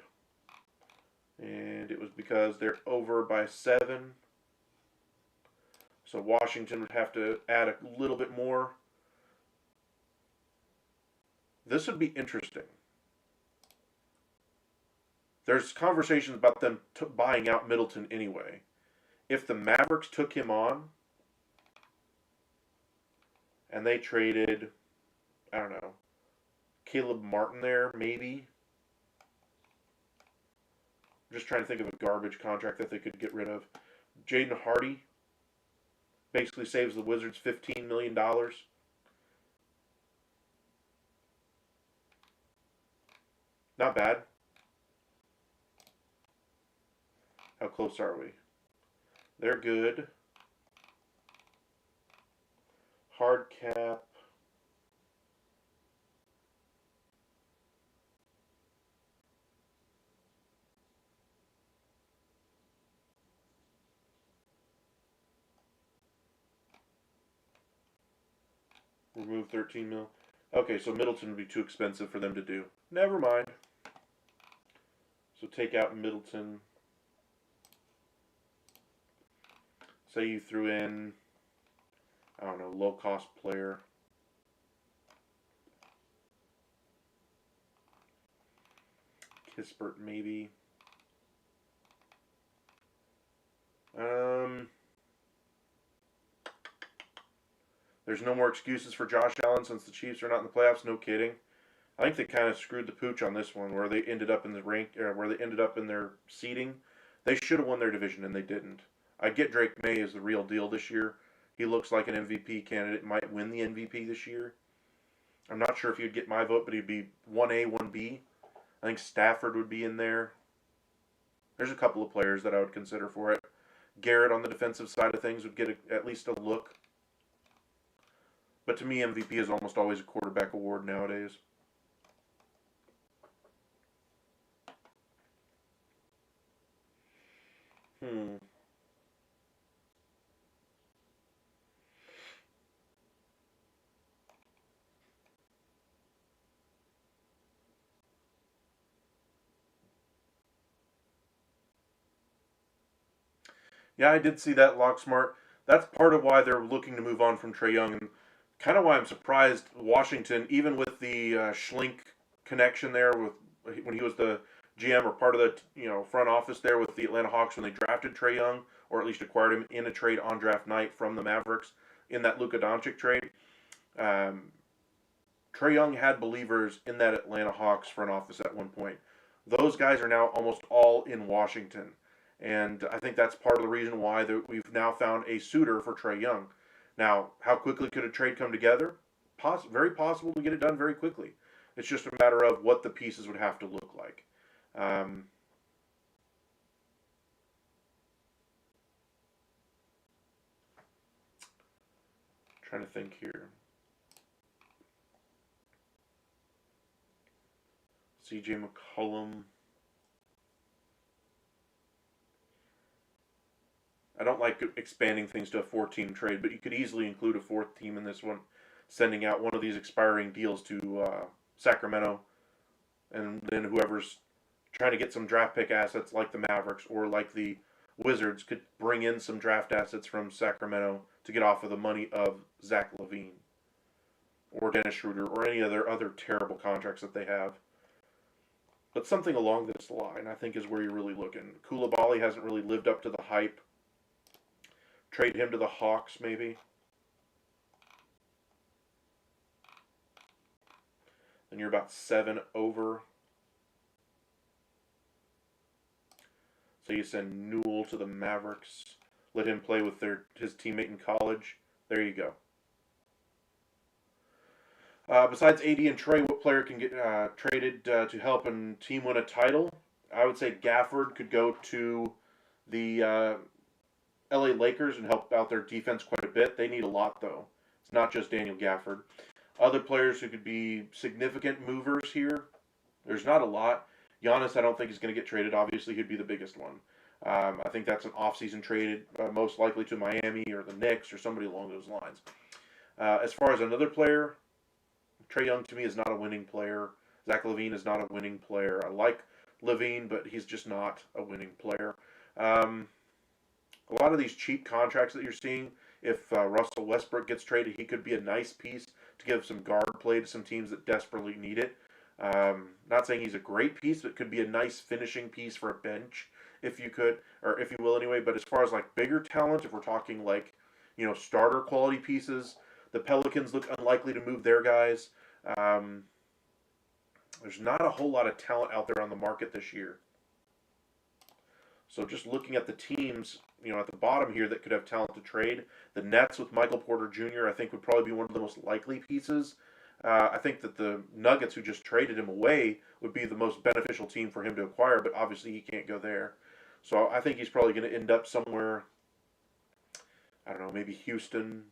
And it was because they're over by 7. So Washington would have to add a little bit more. This would be interesting. There's conversations about them buying out Middleton anyway. If the Mavericks took him on and they traded, I don't know, Caleb Martin there, maybe. I'm just trying to think of a garbage contract that they could get rid of. Jaden Hardy basically saves the Wizards $15 million. Not bad. How close are we? They're good. Hard cap. Remove 13 mil. Okay, so Middleton would be too expensive for them to do. Never mind. So take out Middleton. Say you threw in, I don't know, low-cost player. Kispert, maybe. There's no more excuses for Josh Allen since the Chiefs are not in the playoffs. No kidding. I think they kind of screwed the pooch on this one, where they ended up in the where they ended up in their seeding. They should have won their division, and they didn't. I get Drake May is the real deal this year. He looks like an MVP candidate. Might win the MVP this year. I'm not sure if he'd get my vote, but he'd be 1A, 1B. I think Stafford would be in there. There's a couple of players that I would consider for it. Garrett on the defensive side of things would get at least a look. But to me, MVP is almost always a quarterback award nowadays. Yeah, I did see that, Locksmart. That's part of why they're looking to move on from Trae Young, and kind of why I'm surprised Washington, even with the Schlink connection there, with when he was the GM or part of the front office there with the Atlanta Hawks when they drafted Trae Young, or at least acquired him in a trade on draft night from the Mavericks in that Luka Doncic trade. Um, Trae Young had believers in that Atlanta Hawks front office at one point. Those guys are now almost all in Washington. And I think that's part of the reason why we've now found a suitor for Trae Young. Now, how quickly could a trade come together? Very possible to get it done very quickly. It's just a matter of what the pieces would have to look like. Trying to think here. CJ McCollum. I don't like expanding things to a 4-team trade, but you could easily include a 4th team in this one, sending out one of these expiring deals to Sacramento, and then whoever's trying to get some draft pick assets like the Mavericks or like the Wizards could bring in some draft assets from Sacramento to get off of the money of Zach LaVine or Dennis Schroeder or any other terrible contracts that they have. But something along this line, I think, is where you're really looking. Koulibaly hasn't really lived up to the hype. Trade him to the Hawks, maybe. and you're about 7 over. So you send Newell to the Mavericks. Let him play with his teammate in college. There you go. Besides AD and Trey, what player can get traded to help a team win a title? I would say Gafford could go to the LA Lakers and help out their defense quite a bit. They need a lot, though. It's not just Daniel Gafford. Other players who could be significant movers here, there's not a lot. Giannis, I don't think is going to get traded. Obviously, he'd be the biggest one. I think that's an off-season trade, most likely to Miami or the Knicks or somebody along those lines. As far as another player, Trae Young to me is not a winning player. Zach LaVine is not a winning player. I like LaVine, but he's just not a winning player. A lot of these cheap contracts that you're seeing, if Russell Westbrook gets traded, he could be a nice piece to give some guard play to some teams that desperately need it. Not saying he's a great piece, but could be a nice finishing piece for a bench, if you could, or if you will anyway. But as far as like bigger talent, if we're talking like, starter quality pieces, the Pelicans look unlikely to move their guys. There's not a whole lot of talent out there on the market this year. So just looking at the teams, at the bottom here that could have talent to trade, the Nets with Michael Porter Jr. I think would probably be one of the most likely pieces. I think that the Nuggets, who just traded him away, would be the most beneficial team for him to acquire, but obviously he can't go there. So I think he's probably going to end up somewhere, I don't know, maybe Houston.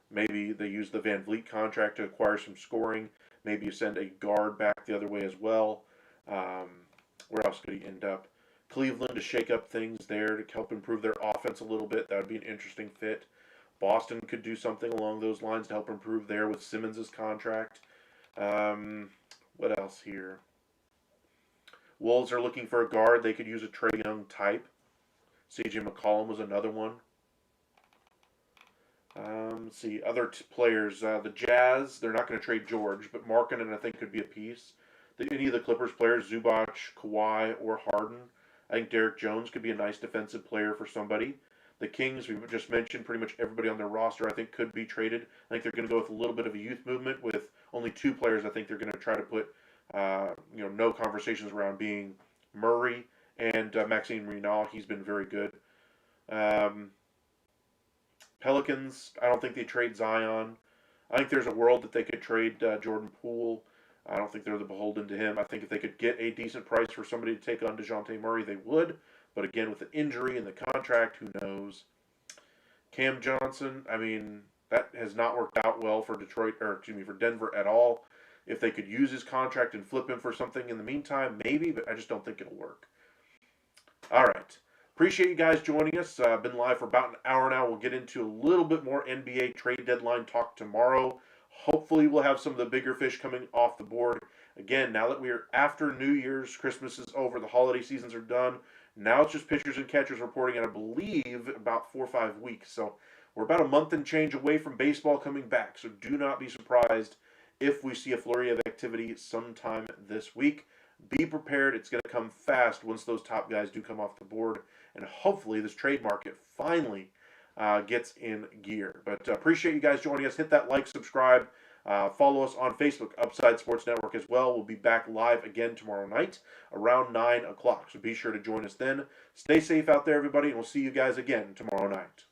Maybe they use the Van Vliet contract to acquire some scoring. Maybe you send a guard back the other way as well. Where else could he end up? Cleveland to shake up things there to help improve their offense a little bit. That would be an interesting fit. Boston could do something along those lines to help improve there with Simmons' contract. What else here? Wolves are looking for a guard. They could use a Trae Young type. C.J. McCollum was another one. Let's see, other players. The Jazz, they're not going to trade George, but Markkanen I think could be a piece. Any of the Clippers players, Zubac, Kawhi, or Harden. I think Derek Jones could be a nice defensive player for somebody. The Kings, we just mentioned, pretty much everybody on their roster I think could be traded. I think they're going to go with a little bit of a youth movement with only 2 players I think they're going to try to put, no conversations around, being Murray and Maxime Renal. He's been very good. Pelicans, I don't think they trade Zion. I think there's a world that they could trade Jordan Poole. I don't think they're beholden to him. I think if they could get a decent price for somebody to take on DeJounte Murray, they would. But again, with the injury and the contract, who knows? Cam Johnson, that has not worked out well for for Denver at all. If they could use his contract and flip him for something in the meantime, maybe, but I just don't think it'll work. All right. Appreciate you guys joining us. Been live for about an hour now. We'll get into a little bit more NBA trade deadline talk tomorrow. Hopefully we'll have some of the bigger fish coming off the board. Again, now that we are after New Year's, Christmas is over, the holiday seasons are done. Now it's just pitchers and catchers reporting in, I believe, about 4 or 5 weeks. So we're about a month and change away from baseball coming back. So do not be surprised if we see a flurry of activity sometime this week. Be prepared. It's going to come fast once those top guys do come off the board. And hopefully this trade market finally gets in gear. But appreciate you guys joining us. Hit that like, subscribe. Follow us on Facebook, Upside Sports Network as well. We'll be back live again tomorrow night around 9 o'clock. So be sure to join us then. Stay safe out there, everybody, and we'll see you guys again tomorrow night.